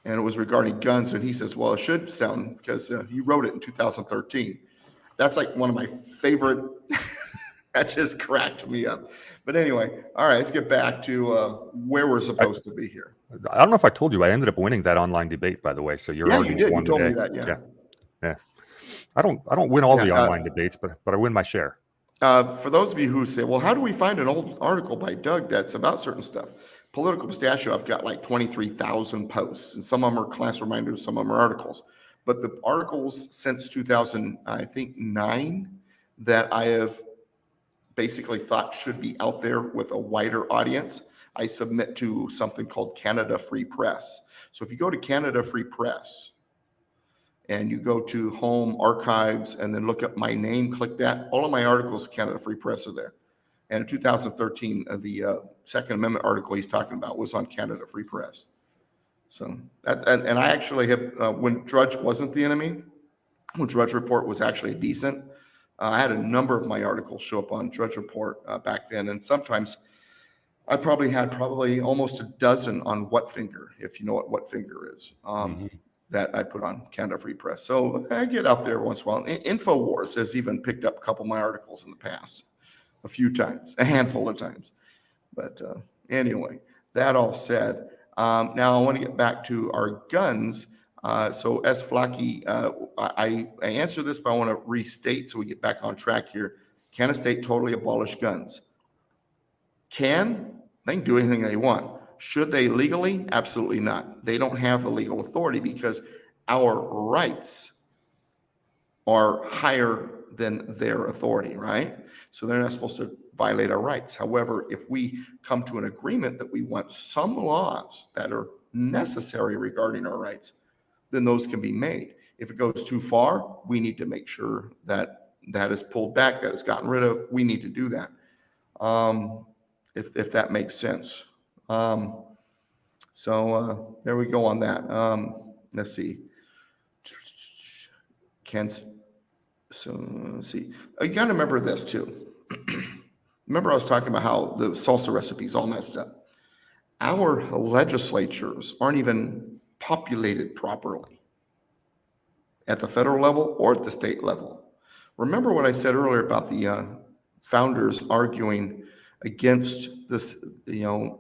and it was regarding guns, and he says, well, it should sound because you wrote it in 2013. That's like one of my favorite. That just cracked me up. But anyway, all right, let's get back to where we're supposed to be here. I don't know if I told you, I ended up winning that online debate, by the way. So you're you did. You told me that. Yeah. I don't win all the online debates, but I win my share. For those of you who say, well, how do we find an old article by Doug that's about certain stuff? Political Pistachio, I've got like 23,000 posts, and some of them are class reminders, some of them are articles. But the articles since 2009 that I have basically thought should be out there with a wider audience, I submit to something called Canada Free Press. So if you go to Canada Free Press and you go to Home Archives and then look up my name, click that, all of my articles, Canada Free Press, are there. And in 2013, the Second Amendment article he's talking about was on Canada Free Press. So and I actually have, when Drudge wasn't the enemy, when Drudge Report was actually decent, I had a number of my articles show up on Drudge Report back then, and sometimes I probably had almost a dozen on Whatfinger, if you know what Whatfinger is, that I put on Canada Free Press. So I get out there every once in a while. InfoWars has even picked up a couple of my articles in the past, a few times, a handful of times. But anyway, that all said, now I want to get back to our guns. So S. Flocky, I answer this, but I want to restate so we get back on track here. Can a state totally abolish guns? They can do anything they want. Should they legally? Absolutely not. They don't have the legal authority because our rights are higher than their authority, right? So they're not supposed to violate our rights. However, if we come to an agreement that we want some laws that are necessary regarding our rights, then those can be made. If it goes too far, we need to make sure that that is pulled back, that is gotten rid of. We need to do that, if that makes sense. So there we go on that. Let's see. Let's see. You got to remember this too. Remember I was talking about how the salsa recipe is all messed up. Our legislatures aren't even populated properly. at the federal level or at the state level. Remember what I said earlier about the founders arguing against this, The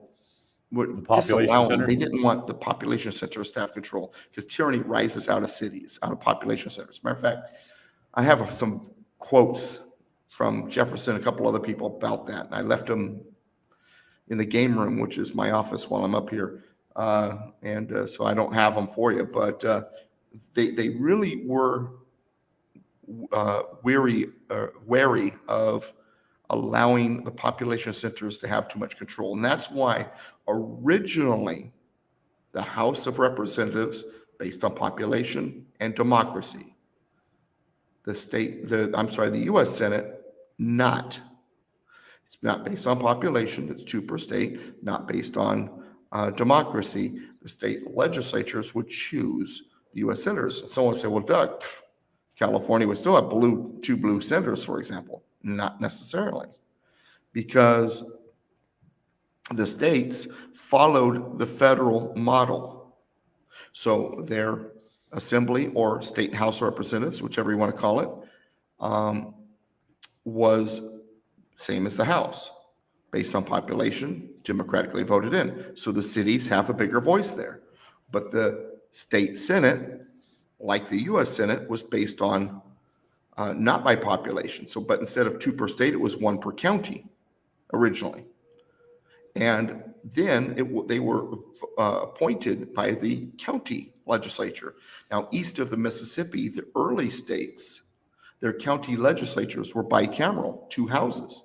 population disallowing. center? They didn't want the population center of staff control because tyranny rises out of cities, out of population centers. Matter of fact, I have some quotes from Jefferson, a couple other people about that, and I left them in the game room, which is my office while I'm up here, so I don't have them for you. But they really were wary of allowing the population centers to have too much control. And that's why originally the House of Representatives, based on population and democracy, the U.S. Senate, it's not based on population, it's 2 per state, not based on democracy. The state legislatures would choose the U.S. senators. Someone would say, well, Doug, California would still have 2 blue senators, for example. Not necessarily, because the states followed the federal model. So their assembly or state House of Representatives, whichever you want to call it, was same as the House, based on population, democratically voted in. So the cities have a bigger voice there. But the state Senate, like the U.S. Senate, was based on not by population. But instead of 2 per state, it was 1 per county originally. And then they were appointed by the county legislature. Now, east of the Mississippi, the early states, their county legislatures were bicameral, 2 houses.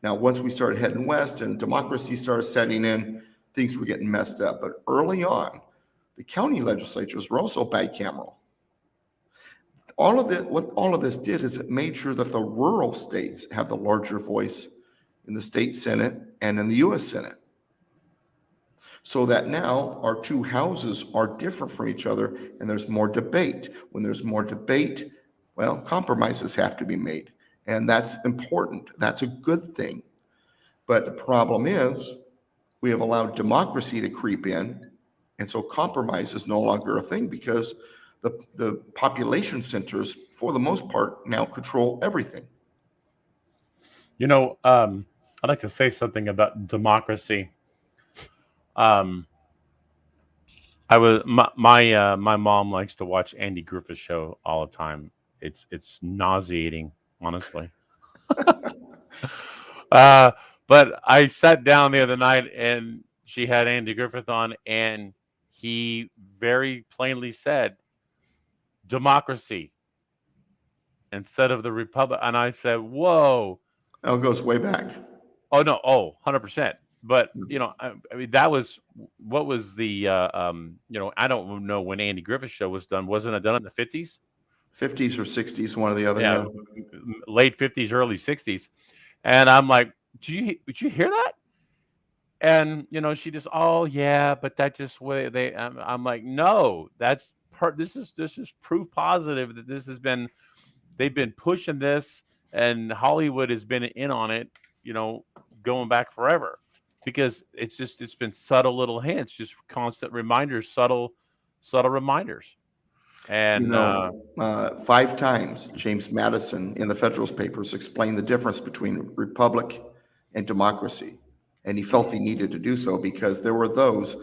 Now, once we started heading west and democracy started setting in, things were getting messed up. But early on, the county legislatures were also bicameral. What all of this did is it made sure that the rural states have the larger voice in the state Senate and in the U.S. Senate. So that now our 2 houses are different from each other and there's more debate. When there's more debate, well, compromises have to be made. And that's important. That's a good thing. But the problem is we have allowed democracy to creep in. And so compromise is no longer a thing because the population centers, for the most part, now control everything. I'd like to say something about democracy. My mom likes to watch Andy Griffith show all the time. It's nauseating, honestly. But I sat down the other night and she had Andy Griffith on, and he very plainly said democracy instead of the republic. And I said, whoa. Oh, it goes way back. Oh, no. Oh, 100%. But, I mean, that was, what was the, I don't know when Andy Griffith show was done. Wasn't it done in the 50s? 50s or 60s, one or the other. Yeah. Late 50s, early 60s. And I'm like, did you hear that? And, she just, oh, yeah, but that just way I'm like, no, that's this is proof positive that they've been pushing this, and Hollywood has been in on it, going back forever, because it's been subtle little hints, just constant reminders, subtle reminders. And 5 times James Madison in the Federalist Papers explained the difference between republic and democracy. And he felt he needed to do so because there were those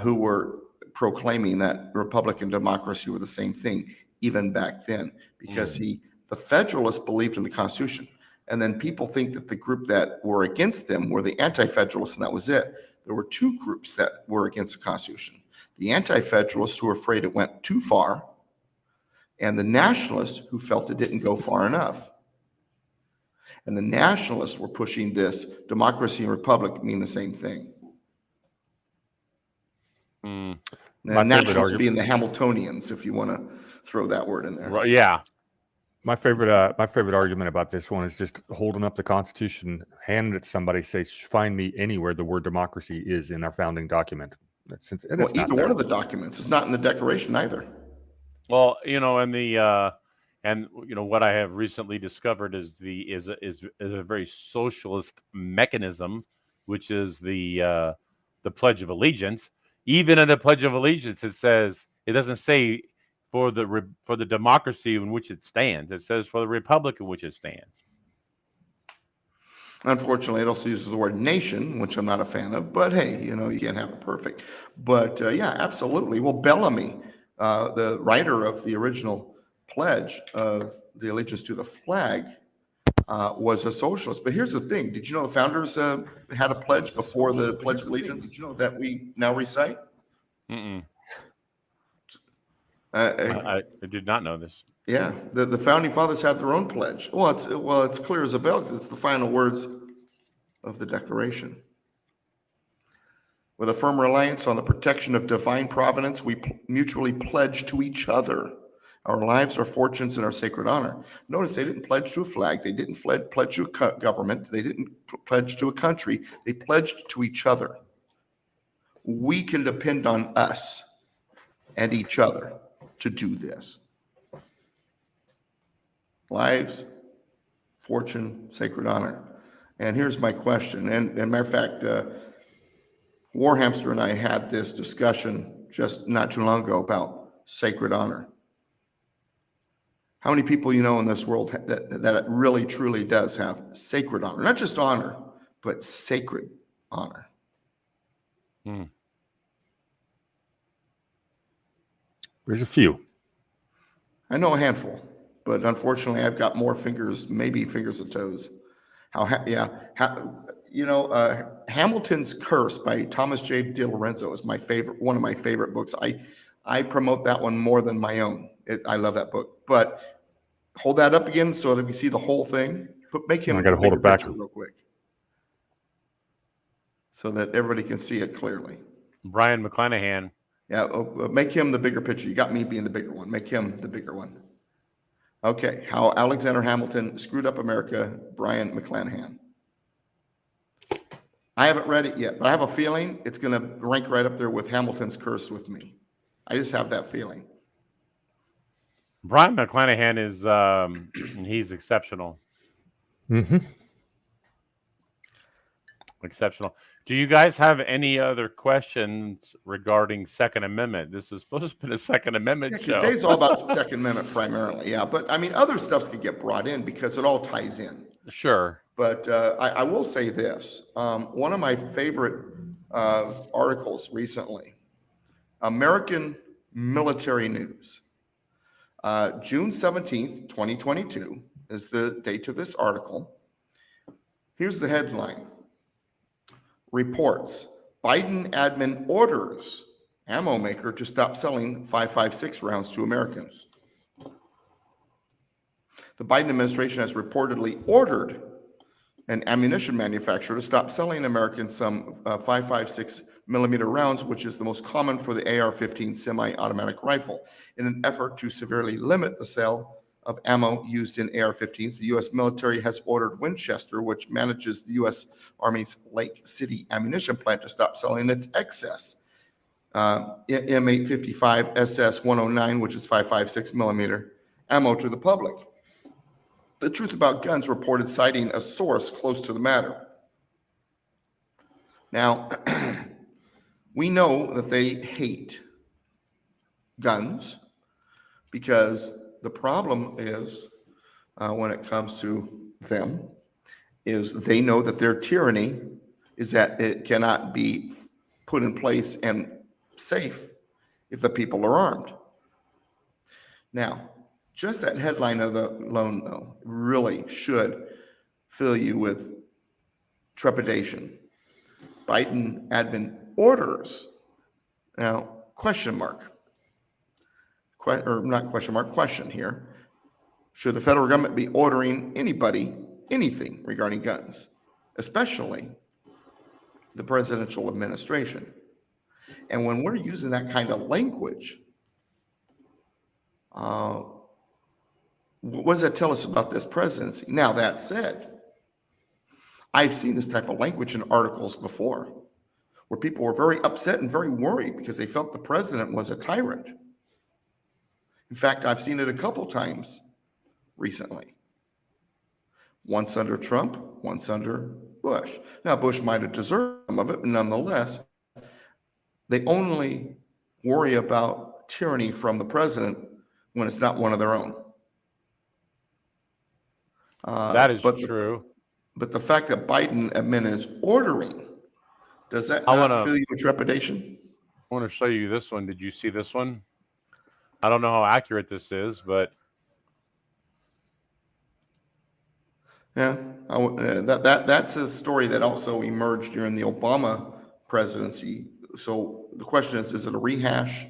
who were proclaiming that republic and democracy were the same thing even back then, because the Federalists believed in the Constitution. And then people think that the group that were against them were the Anti-Federalists, and that was it. There were 2 groups that were against the Constitution. The Anti-Federalists, who were afraid it went too far, and the Nationalists, who felt it didn't go far enough. And the Nationalists were pushing this democracy and republic mean the same thing. And the Nationalists being the Hamiltonians, if you want to throw that word in there. Right, yeah. My favorite argument about this one is just holding up the Constitution, handing it to somebody, say, find me anywhere the word democracy is in our founding document. Either one of the documents. It's not in the Declaration either. Well, what I have recently discovered is a very socialist mechanism, which is the Pledge of Allegiance. Even in the Pledge of Allegiance, it doesn't say for the democracy in which it stands. It says for the republic in which it stands. Unfortunately, it also uses the word nation, which I'm not a fan of, but hey, you can't have it perfect. But yeah, absolutely. Well, Bellamy, the writer of the original pledge of the allegiance to the flag, was a socialist. But here's the thing. Did you know the founders had a pledge before the Pledge of Allegiance that we now recite? Mm-mm. I I did not know this. Yeah, the founding fathers had their own pledge. Well, it's clear as a bell because it's the final words of the Declaration. With a firm reliance on the protection of divine providence, we mutually pledge to each other our lives, our fortunes, and our sacred honor. Notice they didn't pledge to a flag. They didn't pledge to a government. They didn't pledge to a country. They pledged to each other. We can depend on us and each other to do this. Lives, fortune, sacred honor. And here's my question. And matter of fact, Warhamster and I had this discussion just not too long ago about sacred honor. How many people you know in this world that it really truly does have sacred honor? Not just honor, but sacred honor. There's a few. I know a handful, but unfortunately, I've got more fingers, maybe fingers and toes. Hamilton's Curse by Thomas J. DiLorenzo is one of my favorite books. I promote that one more than my own. I love that book. But hold that up again so that we see the whole thing. Make him. I got to hold it back real quick, so that everybody can see it clearly. Brian McClanahan. Yeah, make him the bigger picture. You got me being the bigger one. Make him the bigger one. Okay, how Alexander Hamilton screwed up America, Brian McClanahan. I haven't read it yet, but I have a feeling it's going to rank right up there with Hamilton's Curse with me. I just have that feeling. Brian McClanahan is he's exceptional. Mm-hmm. Exceptional. Do you guys have any other questions regarding Second Amendment? This is supposed to be a Second Amendment show. Today's all about Second Amendment primarily, yeah. But I mean, other stuff could get brought in because it all ties in. Sure. But I will say this. One of my favorite articles recently, American Military News. June 17th, 2022 is the date of this article. Here's the headline. Reports, Biden admin orders ammo maker to stop selling 5.56 rounds to Americans. The Biden administration has reportedly ordered an ammunition manufacturer to stop selling Americans some 5.56 millimeter rounds, which is the most common for the AR-15 semi-automatic rifle. In an effort to severely limit the sale of ammo used in AR-15s, the U.S. military has ordered Winchester, which manages the U.S. Army's Lake City ammunition plant, to stop selling its excess M855 SS-109, which is 5.56 millimeter ammo, to the public. The Truth About Guns reported citing a source close to the matter. Now, we know that they hate guns because the problem is, when it comes to them, is they know that their tyranny is that it cannot be put in place and safe if the people are armed. Now, just that headline alone, though, really should fill you with trepidation. Biden admin orders. Now, question mark. Or not question mark, question here. Should the federal government be ordering anybody anything regarding guns, especially the presidential administration? And when we're using that kind of language, what does that tell us about this presidency? Now, that said, I've seen this type of language in articles before where people were very upset and very worried because they felt the president was a tyrant. In fact, I've seen it a couple times recently. Once under Trump, once under Bush. Now, Bush might have deserved some of it, but nonetheless, they only worry about tyranny from the president when it's not one of their own. That is but true. But the fact that Biden admin is ordering, does that I not wanna- fill you with trepidation? I want to show you this one. Did you see this one? I don't know how accurate this is, but Yeah, that's a story that also emerged during the Obama presidency. So the question is it a rehash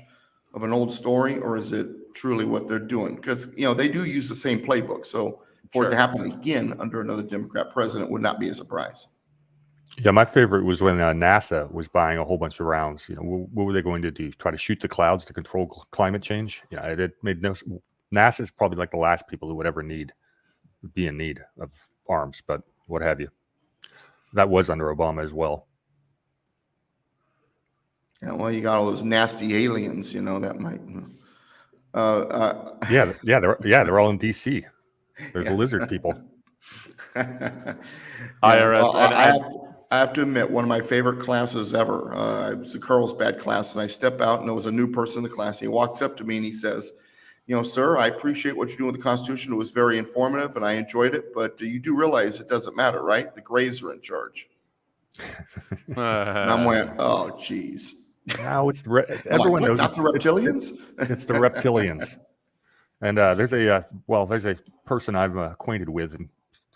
of an old story, or is it truly what they're doing? Because, they do use the same playbook. So for it to Sure. happen again under another Democrat president would not be a surprise. Yeah, my favorite was when NASA was buying a whole bunch of rounds. What were they going to do? Try to shoot the clouds to control climate change? It made no. NASA is probably like the last people who would ever be in need of arms, but what have you. That was under Obama as well. Yeah, well, you got all those nasty aliens, that might. They're all in DC. They're the lizard people. IRS. Well, and I have to admit, one of my favorite classes ever. It was the Carlsbad class, and I step out, and there was a new person in the class. He walks up to me and he says, "Sir, I appreciate what you're doing with the Constitution. It was very informative, and I enjoyed it. But you do realize it doesn't matter, right? The Greys are in charge." And I went, "Oh, geez." Now everyone knows Not the reptilians. It's the reptilians. And there's a person I'm acquainted with, and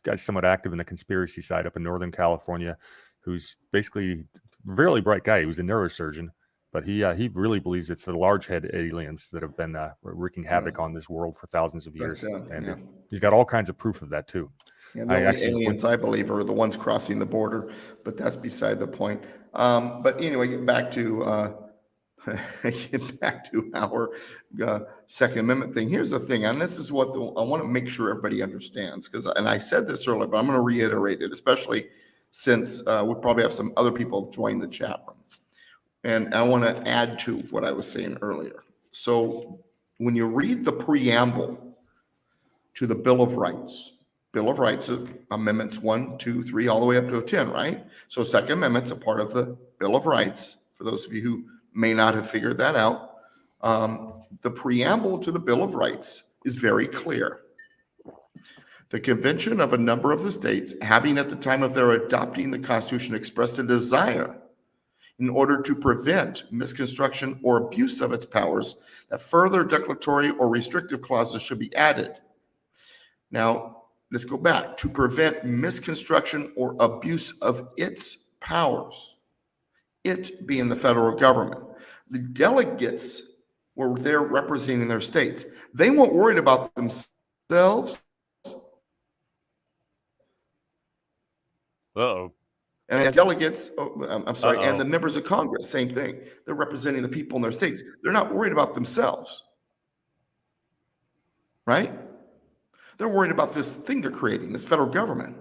guy's somewhat active in the conspiracy side up in Northern California, who's basically a really bright guy. He was a neurosurgeon, but he really believes it's the large head aliens that have been wreaking havoc on this world for thousands of years. He's got all kinds of proof of that too. Yeah, the only aliens I believe are the ones crossing the border, but that's beside the point. But anyway, get back to our Second Amendment thing. Here's the thing, and this is what I want to make sure everybody understands, and I said this earlier, but I'm going to reiterate it, especially since we probably have some other people have joined the chat room. And I want to add to what I was saying earlier. So when you read the preamble to the Bill of Rights, Amendments 1, 2, 3, all the way up to 10, right? So Second Amendment's a part of the Bill of Rights. For those of you who may not have figured that out, the preamble to the Bill of Rights is very clear. The convention of a number of the states having at the time of their adopting the Constitution expressed a desire in order to prevent misconstruction or abuse of its powers that further declaratory or restrictive clauses should be added. Now, let's go back. To prevent misconstruction or abuse of its powers, it being the federal government. The delegates were there representing their states. They weren't worried about themselves. Uh-oh. And the delegates, and the members of Congress, same thing. They're representing the people in their states. They're not worried about themselves, right? They're worried about this thing they're creating, this federal government.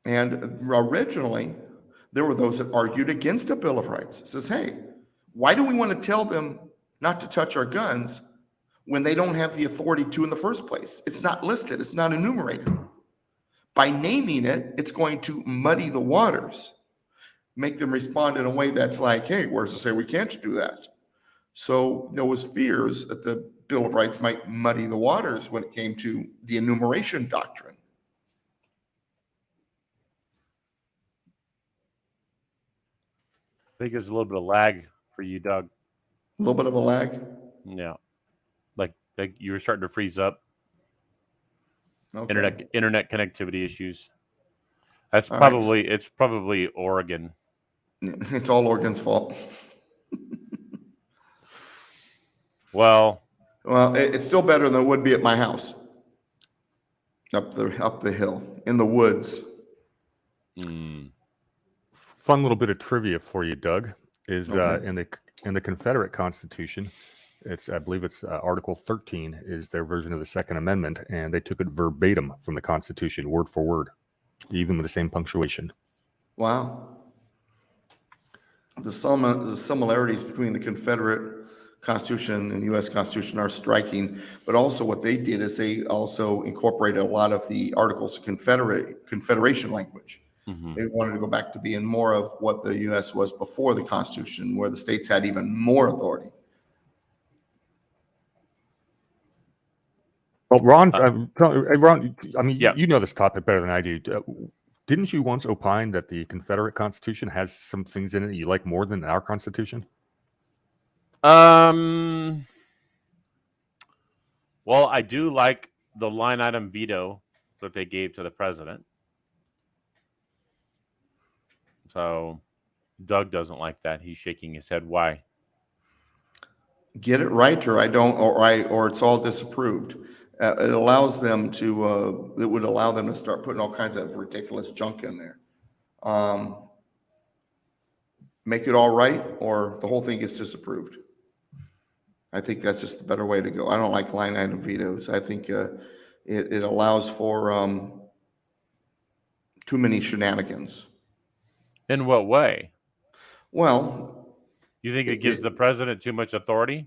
And originally, there were those that argued against a Bill of Rights. It says, hey, why do we want to tell them not to touch our guns when they don't have the authority to in the first place? It's not listed. It's not enumerated. By naming it, it's going to muddy the waters, make them respond in a way that's like, hey, where's it say we can't do that? So there was fears that the Bill of Rights might muddy the waters when it came to the enumeration doctrine. I think there's a little bit of lag for you, Doug. A little bit of a lag? Yeah. Like you were starting to freeze up. Okay. Internet connectivity issues. It's All probably Oregon. It's all Oregon's fault. Well, it's still better than it would be at my house. Up the hill in the woods. Fun little bit of trivia for you, Doug, is in the Confederate Constitution. I believe it's Article 13 is their version of the Second Amendment, and they took it verbatim from the Constitution, word for word, even with the same punctuation. Wow. The similarities between the Confederate Constitution and the U.S. Constitution are striking, but also what they did is they also incorporated a lot of the Articles of Confederation language. Mm-hmm. They wanted to go back to being more of what the U.S. was before the Constitution, where the states had even more authority. Well, Ron, Ron, I mean, Yeah. you know this topic better than I do. Didn't you once opine that the Confederate Constitution has some things in it that you like more than our Constitution? Well, I do like the line item veto that they gave to the president. So Doug doesn't like that. He's shaking his head. Why? Get it right, or I don't, or it's all disapproved. It allows them to, it would allow them to start putting all kinds of ridiculous junk in there. Make it all right, or the whole thing gets disapproved. I think that's just the better way to go. I don't like line item vetoes. I think it allows for too many shenanigans. In what way? Well, You think it gives the president too much authority?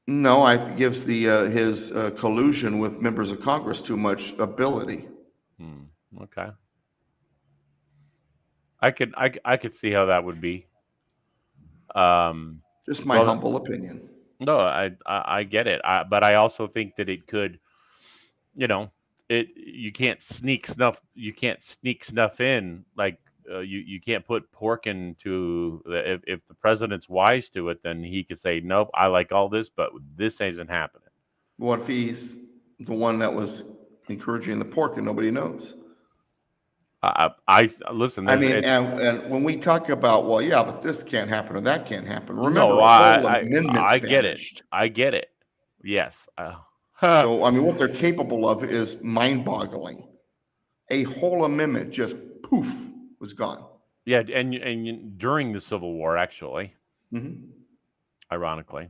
no, I think it gives the his collusion with members of Congress too much ability. Okay. I could see how that would be. Just my humble opinion. No, I get it. But I also think that it could, you can't sneak snuff. You can't sneak snuff in like you can't put pork into if the president's wise to it, then he could say, nope, I like all this, but this isn't happening. What if he's the one that was encouraging the pork and nobody knows? I listen. I mean, and when we talk about, well, yeah, but this can't happen or that can't happen. Remember, no, amendment I get it. vanished. I get it. Yes. So, I mean, what they're capable of is mind-boggling. A whole amendment just poof was gone. Yeah, and during the Civil War, actually, ironically.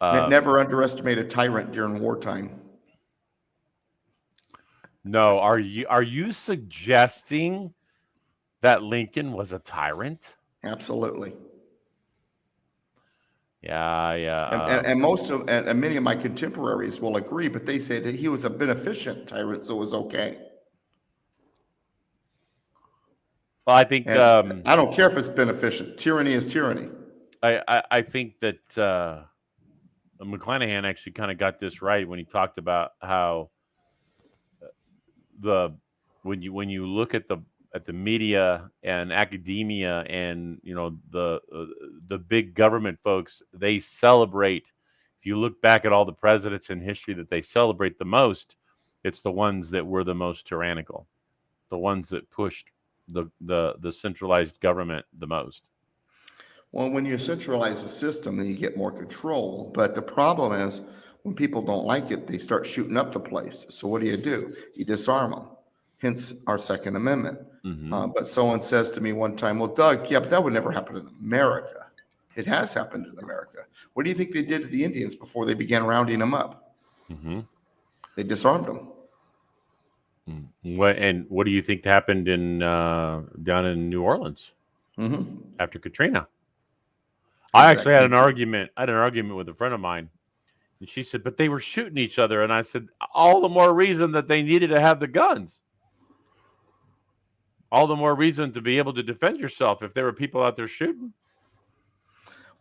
Yeah. Never underestimate a tyrant during wartime. No, are you suggesting that Lincoln was a tyrant? Absolutely. Yeah. And many of my contemporaries will agree, but they say that he was a beneficent tyrant, so it was okay. Well, I think I don't care if it's beneficent. Tyranny is tyranny. I think that McClanahan actually kind of got this right when he talked about how when you look at the media and academia and the big government folks, they celebrate. If you look back at all the presidents in history that they celebrate the most, it's the ones that were the most tyrannical, the ones that pushed the centralized government the most. Well, when you centralize a system, then you get more control. But the problem is when people don't like it, they start shooting up the place. So what do? You disarm them. Hence our Second Amendment. But someone says to me one time, well, Doug, yeah, but that would never happen in America. It has happened in America. What do you think they did to the Indians before they began rounding them up? They disarmed them. What do you think happened down in New Orleans after Katrina? I actually had an argument. I had an argument with a friend of mine, and she said, "But they were shooting each other." And I said, "All the more reason that they needed to have the guns. All the more reason to be able to defend yourself if there were people out there shooting."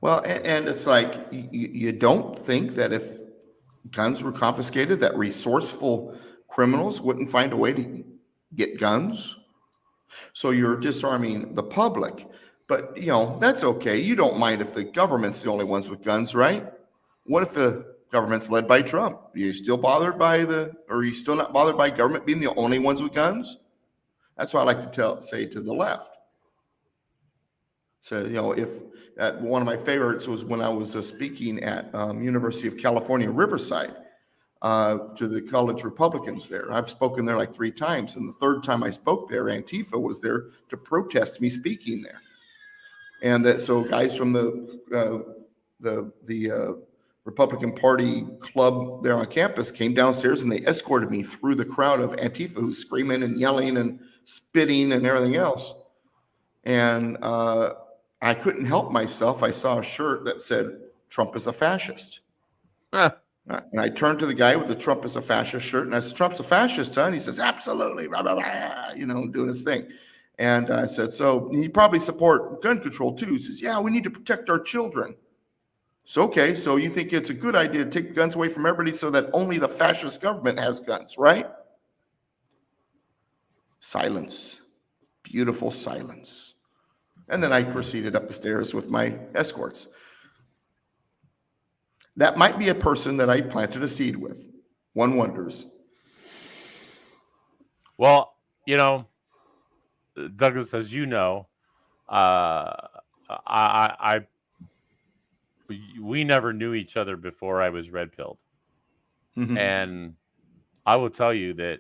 Well, and it's like you don't think that if guns were confiscated, that resourceful criminals wouldn't find a way to get guns. So you're disarming the public. But, that's okay. You don't mind if the government's the only ones with guns, right? What if the government's led by Trump? Are you still bothered are you still not bothered by government being the only ones with guns? That's what I like to say to the left. So, if one of my favorites was when I was speaking at University of California, Riverside, to the college Republicans there. I've spoken there like 3 times. And the third time I spoke there, Antifa was there to protest me speaking there. And so guys from the Republican Party club there on campus came downstairs and they escorted me through the crowd of Antifa who's screaming and yelling and spitting and everything else. And I couldn't help myself. I saw a shirt that said, "Trump is a fascist." And I turned to the guy with the "Trump is a fascist" shirt and I said, "Trump's a fascist, huh?" And he says, "Absolutely," blah, blah, blah, doing his thing. And I said, "So you probably support gun control too?" He says, "Yeah, we need to protect our children." So, okay, so you think it's a good idea to take guns away from everybody so that only the fascist government has guns, right? Silence. Beautiful silence. And then I proceeded up the stairs with my escorts. That might be a person that I planted a seed with. One wonders. Well, you know, Douglas, as you know, I we never knew each other before I was red pilled, Mhm. and I will tell you that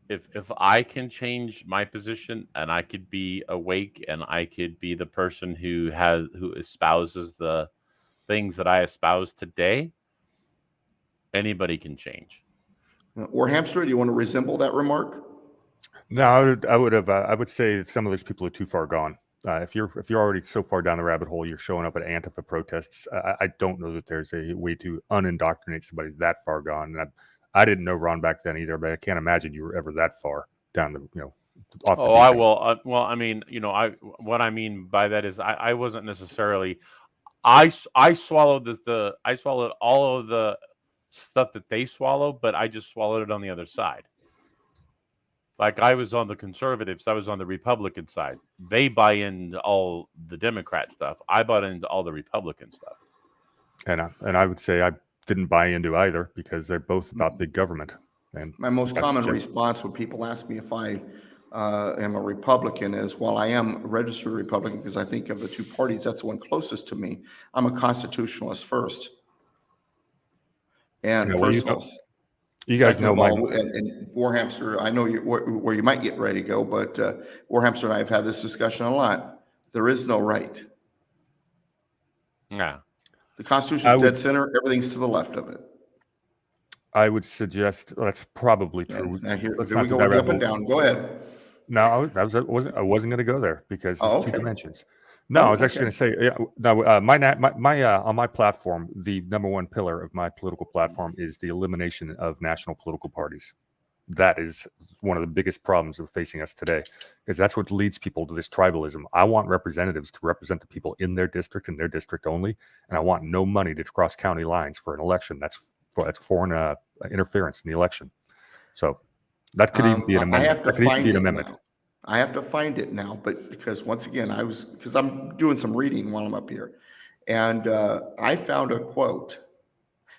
if I can change my position and I could be awake and I could be the person who espouses the things that I espouse today, anybody can change. Or Hamster, do you want to resemble that remark? No, I would say that some of those people are too far gone. If you're already so far down the rabbit hole, you're showing up at Antifa protests. I don't know that there's a way to unindoctrinate somebody that far gone. And I didn't know Ron back then either, but I can't imagine you were ever that far down the off the Oh, deep I end. will. Well, I mean, what I mean by that is I wasn't necessarily. I swallowed I swallowed all of the stuff that they swallow, but I just swallowed it on the other side. Like I was on the conservatives, I was on the Republican side. They buy into all the Democrat stuff. I bought into all the Republican stuff. And I would say I didn't buy into either because they're both about big government. And My most that's common just- response when people ask me if I am a Republican is, while I am a registered Republican because I think of the two parties, that's the one closest to me, I'm a constitutionalist first. And Yeah, well, first of all, you guys second know of my all, and Warhamster, I know where you might get ready to go, but Warhamster and I have had this discussion a lot. There is no right. Yeah. The Constitution is dead center. Everything's to the left of it. I would suggest that's probably true. Now here Let's we not go do that with the up rabbit and hole. down. Go ahead. No, I wasn't going to go there because Oh, there's two okay. dimensions. No, Oh, I was actually okay. going to say, yeah, no, on my platform, the number one pillar of my political platform is the elimination of national political parties. That is one of the biggest problems of facing us today, because that's what leads people to this tribalism. I want representatives to represent the people in their district and their district only, and I want no money to cross county lines for an election. That's foreign interference in the election. So that could even be an amendment. I have to That could even find be an it amendment. now. I have to find it now, but because once again, because I'm doing some reading while I'm up here, and I found a quote.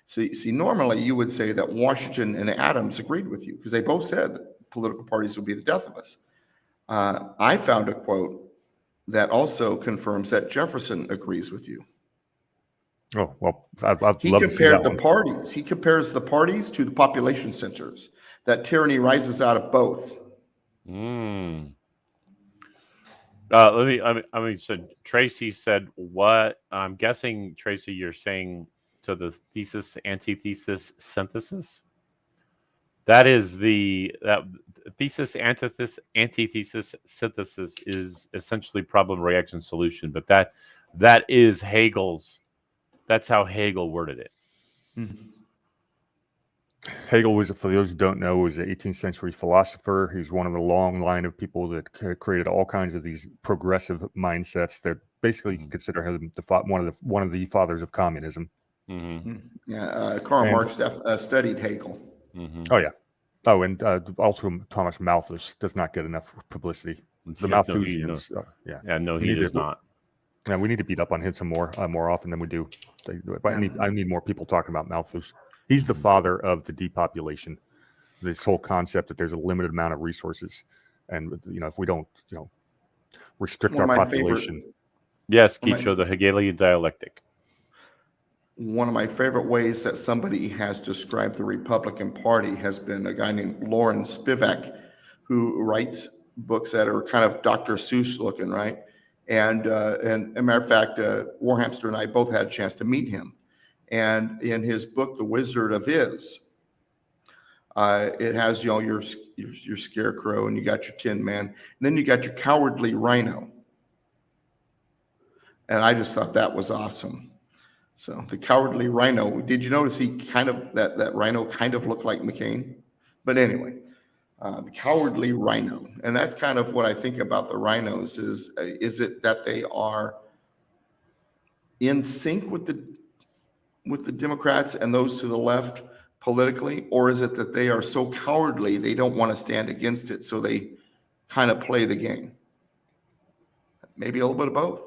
So, see, normally you would say that Washington and Adams agreed with you because they both said that political parties would be the death of us. I found a quote that also confirms that Jefferson agrees with you. Oh, well, I'd love He to see compared that the one. parties. He compares the parties to the population centers. That tyranny rises out of both. So Tracy said what? I'm guessing, Tracy, you're saying to the thesis, antithesis, synthesis. That is that thesis, antithesis, synthesis is essentially problem, reaction, solution. But that is Hegel's. That's how Hegel worded it. Hegel was, for those who don't know, was an 18th century philosopher. He's one of the long line of people that created all kinds of these progressive mindsets that basically you can consider him one of the fathers of communism. Mm-hmm. Yeah, Karl Marx studied Hegel. Mm-hmm. Oh yeah. Oh, and also Thomas Malthus does not get enough publicity. The Malthusians. He does not. Yeah, we need to beat up on him some more often than we do. I need more people talking about Malthus. He's the father of the depopulation. This whole concept that there's a limited amount of resources, and if we don't, restrict our population. Yes, Keisho, the Hegelian dialectic. One of my favorite ways that somebody has described the Republican Party has been a guy named Lauren Spivak, who writes books that are kind of Dr. Seuss looking, right? And as a matter of fact, Warhamster and I both had a chance to meet him. And in his book, The Wizard of Iz, it has your scarecrow, and you got your Tin Man, and then you got your cowardly rhino. And I just thought that was awesome. So the cowardly rhino. Did you notice that rhino kind of looked like McCain? But anyway, the cowardly rhino, and that's kind of what I think about the rhinos is it that they are in sync with the Democrats and those to the left politically, or is it that they are so cowardly they don't want to stand against it, so they kind of play the game? Maybe a little bit of both.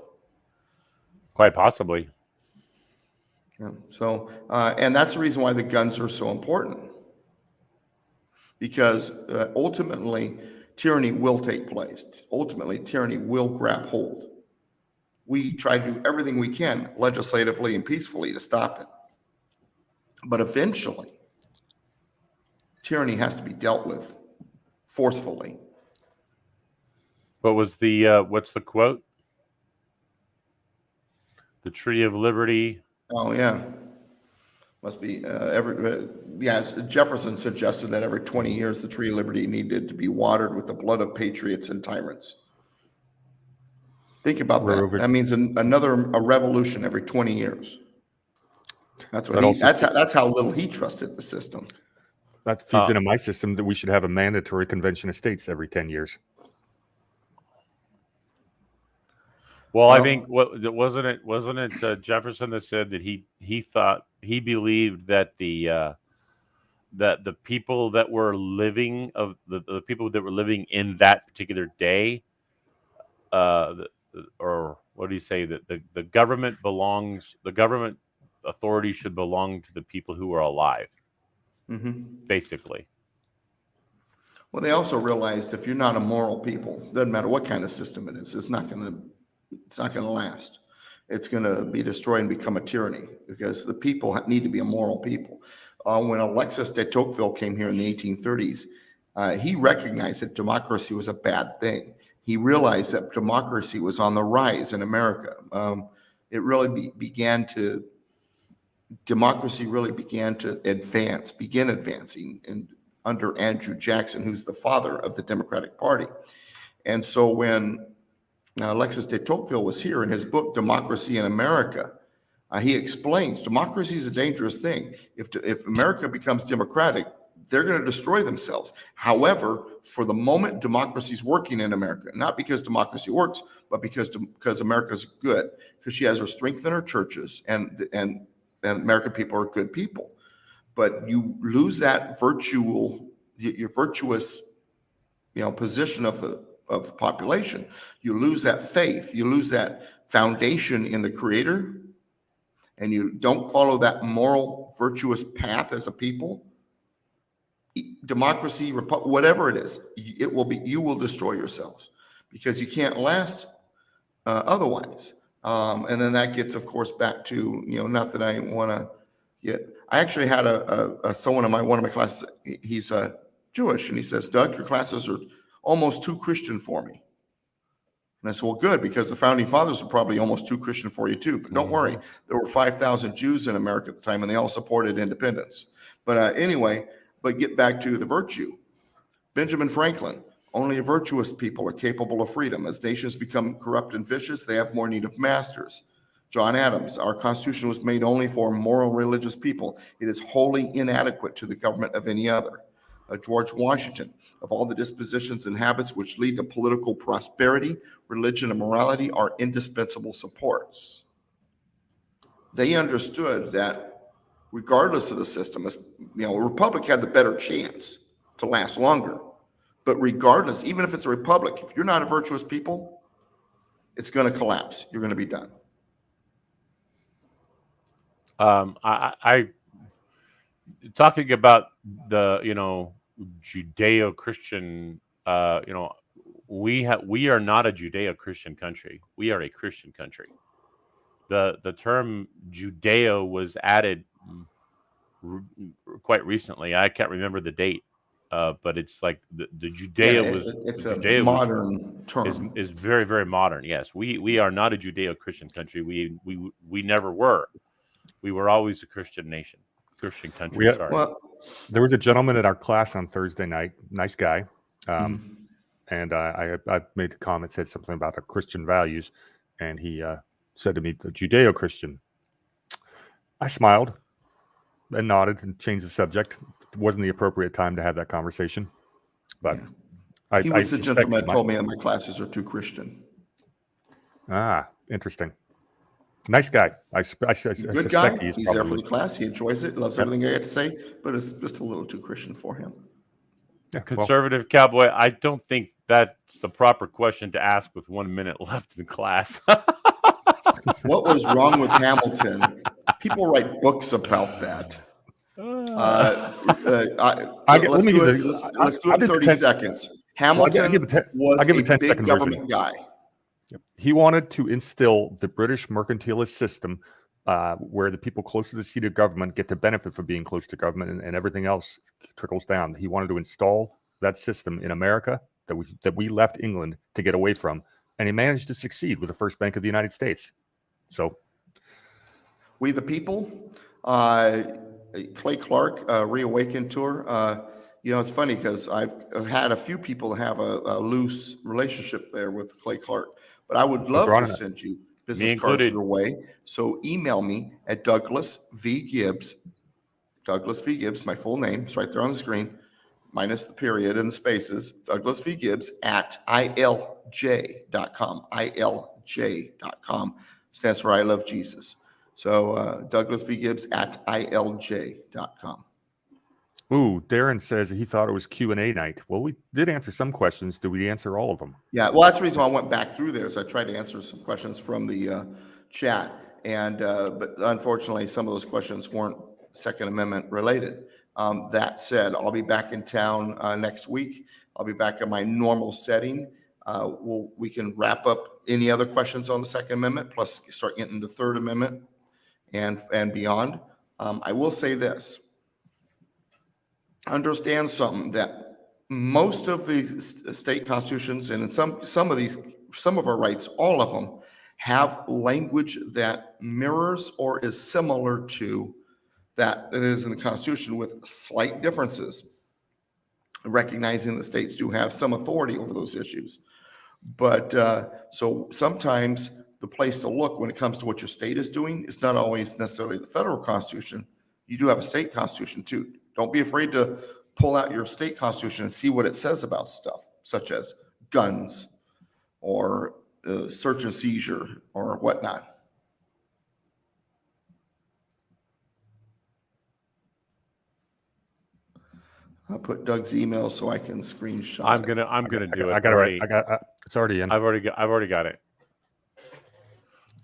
Quite possibly. Yeah. So, and that's the reason why the guns are so important, because ultimately tyranny will take place. Ultimately, tyranny will grab hold. We try to do everything we can legislatively and peacefully to stop it. But eventually, tyranny has to be dealt with forcefully. What was the what's the quote? The Tree of Liberty. Oh yeah, must be Jefferson suggested that every 20 years the Tree of Liberty needed to be watered with the blood of patriots and tyrants. Think about that. That means a revolution every 20 years. That's what that's how little he trusted the system. That feeds into my system that we should have a mandatory convention of states every 10 years. Well, I think wasn't it Jefferson that said that he believed that the people that were living the people that were living in that particular day, or what do you say, that the government authority should belong to the people who are alive, basically. Well, they also realized if you're not a moral people, doesn't matter what kind of system it is, it's not going to last. It's going to be destroyed and become a tyranny, because the people need to be a moral people. When Alexis de Tocqueville came here in the 1830s, he recognized that democracy was a bad thing. He realized that democracy was on the rise in America. Democracy really began to begin advancing under Andrew Jackson, who's the father of the Democratic Party. And so when Alexis de Tocqueville was here in his book, Democracy in America, he explains democracy is a dangerous thing. If America becomes democratic, they're going to destroy themselves. However, for the moment, democracy is working in America, not because democracy works, but because America's good, because she has her strength in her churches, and American people are good people. But you lose that your virtuous, position of the population. You lose that faith. You lose that foundation in the Creator, and you don't follow that moral, virtuous path as a people. Democracy, whatever it is, you will destroy yourselves, because you can't last otherwise. And then that gets, of course, back to, not that I want to get. I actually had one of my classes. He's Jewish, and he says, "Doug, your classes are almost too Christian for me." And I said, "Well, good, because the founding fathers were probably almost too Christian for you too. But don't worry, there were 5,000 Jews in America at the time, and they all supported independence." But anyway, but get back to the virtue. Benjamin Franklin: "Only virtuous people are capable of freedom. As nations become corrupt and vicious, they have more need of masters." John Adams: "Our Constitution was made only for moral, religious people. It is wholly inadequate to the government of any other." George Washington: "Of all the dispositions and habits which lead to political prosperity, religion and morality are indispensable supports." They understood that regardless of the system, a republic had the better chance to last longer. But regardless, even if it's a republic, if you're not a virtuous people, it's going to collapse. You're going to be done. I talking about the Judeo-Christian. We are not a Judeo-Christian country. We are a Christian country. The term Judeo was added quite recently. I can't remember the date. But it's like the Judeo it's Judeo a modern term. Is very, very modern. Yes, we are not a Judeo-Christian country. We never were. We were always a Christian nation, Christian country. Well, there was a gentleman at our class on Thursday night, nice guy, and I made a comment, said something about our Christian values, and he said to me, "The Judeo-Christian." I smiled and nodded and changed the subject. It wasn't the appropriate time to have that conversation, but he was the gentleman that told me that my classes are too Christian. Ah, interesting. Nice guy. I He's a good suspect guy. he is He's there for probably. the class. He enjoys it. Loves Yep. everything I got to say, but it's just a little too Christian for him. Yeah, well, Conservative cowboy, I don't think that's the proper question to ask with 1 minute left in class. What was wrong with Hamilton? People write books about that. Let's do it in 30 seconds. Hamilton was give a a 10-second big version. government guy. He wanted to instill the British mercantilist system where the people close to the seat of government get to benefit from being close to government, and everything else trickles down. He wanted to install that system in America that we left England to get away from, and he managed to succeed with the first Bank of the United States. So, We the People, Clay Clark, Reawaken Tour. It's funny because I've had a few people have a loose relationship there with Clay Clark, but I would love to send you business cards your way. So email me at Douglas V. Gibbs, my full name. It's right there on the screen, minus the period and the spaces. Douglas V. Gibbs at ilj.com. ilj.com stands for I Love Jesus. So Douglas V. Gibbs at ilj.com. Ooh, Darren says he thought it was Q&A night. Well, we did answer some questions. Did we answer all of them? Yeah, well, that's the reason why I went back through there is I tried to answer some questions from the chat. And but unfortunately, some of those questions weren't Second Amendment related. That said, I'll be back in town next week. I'll be back in my normal setting. We can wrap up any other questions on the Second Amendment, plus start getting into Third Amendment and beyond. I will say this. Understand something, that most of the state constitutions and in some of our rights, all of them, have language that mirrors or is similar to that it is in the Constitution, with slight differences, recognizing the states do have some authority over those issues. But so sometimes the place to look when it comes to what your state is doing is not always necessarily the federal Constitution. You do have a state constitution too. Don't be afraid to pull out your state constitution and see what it says about stuff, such as guns or search and seizure or whatnot. I'll put Doug's email so I can screenshot. I'm gonna do it. I got it right. It's already in. I've already got it.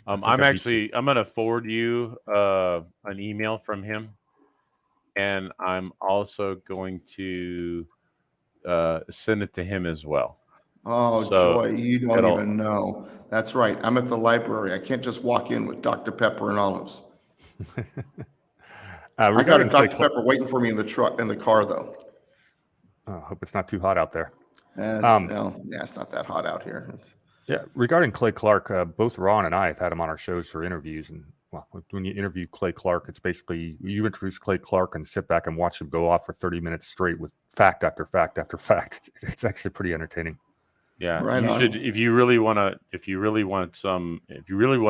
I'm gonna forward you an email from him. And I'm also going to send it to him as well. Oh, so Joy, you don't even know. That's right. I'm at the library. I can't just walk in with Dr. Pepper and olives. I got a Dr. Pepper waiting for me in the car, though. I hope it's not too hot out there. It's not that hot out here. Yeah, regarding Clay Clark, both Ron and I have had him on our shows for interviews, and well, when you interview Clay Clark, it's basically you introduce Clay Clark and sit back and watch him go off for 30 minutes straight with fact after fact after fact. It's actually pretty entertaining. Yeah, right. You should, if you really want to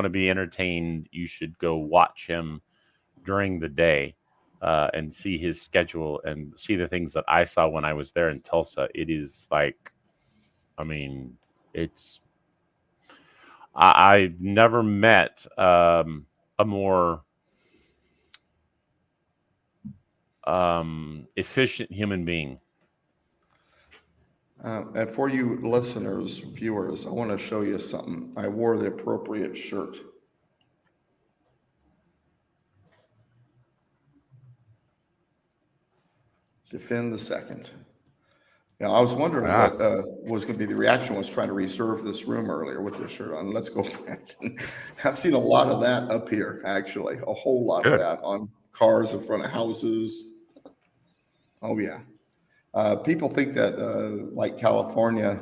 be entertained, you should go watch him during the day and see his schedule and see the things that I saw when I was there in Tulsa. It is like, I mean, I've never met a more efficient human being. And for you listeners, viewers, I want to show you something. I wore the appropriate shirt. Defend the second. Now, I was wondering what was going to be the reaction. I was trying to reserve this room earlier with this shirt on. Let's go back. I've seen a lot of that up here, actually. A whole lot of that on cars in front of houses. Oh, yeah. People think that, like California,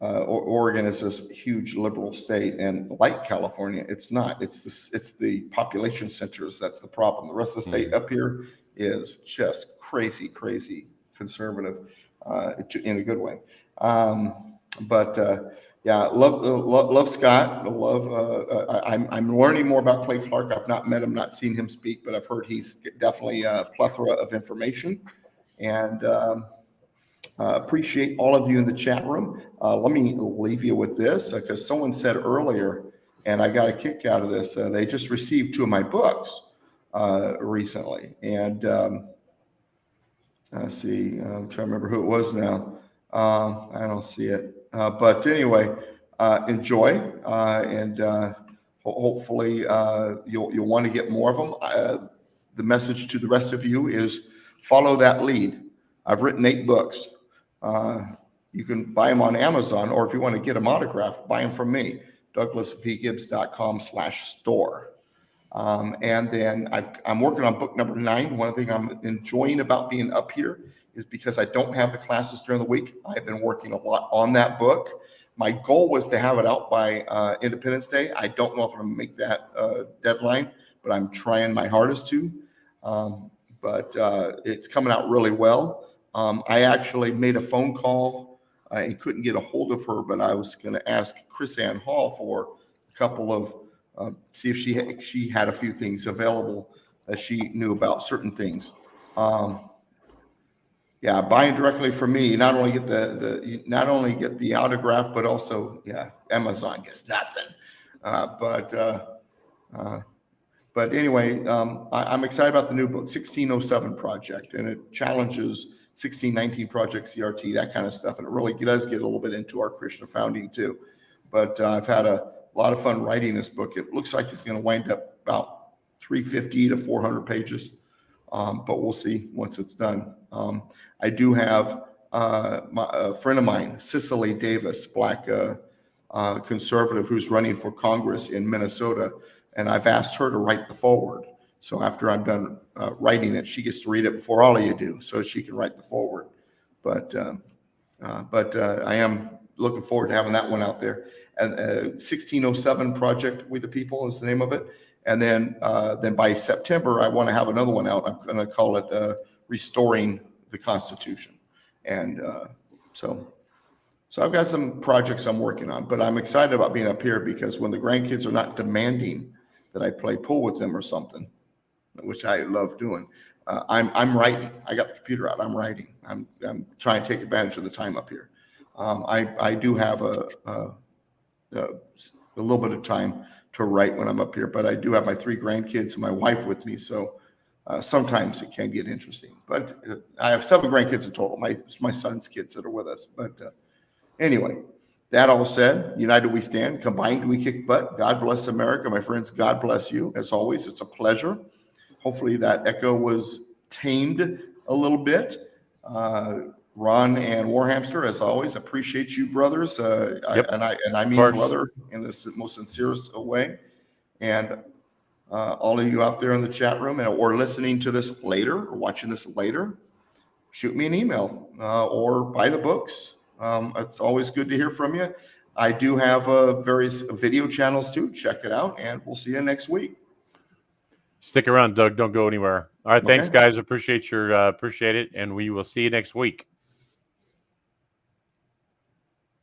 Oregon is this huge liberal state, and like California, it's not. It's the population centers that's the problem. The rest of the state up here is just crazy conservative in a good way. Yeah, love Scott. I'm learning more about Clay Clark. I've not met him, not seen him speak, but I've heard he's definitely a plethora of information. And appreciate all of you in the chat room. Let me leave you with this, because someone said earlier and I got a kick out of this. They just received 2 of my books recently, and let's see, I'm trying to remember who it was now. I don't see it, but anyway, enjoy, and hopefully you'll want to get more of them. The message to the rest of you is follow that lead. I've written 8 books. You can buy them on Amazon, or if you want to get them autographed, buy them from me, douglasvgibbs.com/store. And then I'm working on book number 9. One thing I'm enjoying about being up here is because I don't have the classes during the week. I've been working a lot on that book. My goal was to have it out by Independence Day. I don't know if I'm going to make that deadline, but I'm trying my hardest to. But it's coming out really well. I actually made a phone call and couldn't get a hold of her, but I was going to ask Chris Ann Hall for a couple of, see if she had a few things available that she knew about certain things. Yeah, buying directly from me, you not only get the autograph, but also, yeah, Amazon gets nothing. But anyway, I'm excited about the new book, 1607 Project, and it challenges 1619 Project CRT, that kind of stuff, and it really does get a little bit into our Christian founding too. But I've had a lot of fun writing this book. It looks like it's going to wind up about 350 to 400 pages, but we'll see once it's done. I do have a friend of mine, Cicely Davis, black conservative who's running for Congress in Minnesota, and I've asked her to write the foreword. So after I'm done writing it, she gets to read it before all of you do, so she can write the foreword. But I am looking forward to having that one out there. And 1607 Project, We the People is the name of it. And then by September, I want to have another one out. I'm going to call it Restoring the Constitution. And so I've got some projects I'm working on, but I'm excited about being up here because when the grandkids are not demanding that I play pool with them or something, which I love doing, I'm writing. I got the computer out. I'm writing. I'm trying to take advantage of the time up here. I do have a little bit of time to write when I'm up here, but I do have my 3 grandkids and my wife with me, so sometimes it can get interesting. But I have 7 grandkids in total. My son's kids that are with us. But anyway, that all said, united we stand, combined we kick butt. God bless America, my friends. God bless you. As always, it's a pleasure. Hopefully that echo was tamed a little bit. Ron and Warhamster, as always, appreciate you, brothers. Yep. I mean brother in the most sincerest way. And all of you out there in the chat room or listening to this later or watching this later, shoot me an email or buy the books. It's always good to hear from you. I do have various video channels too. Check it out, and we'll see you next week. Stick around, Doug. Don't go anywhere. All right. Thanks, Okay. guys. Appreciate it. And we will see you next week.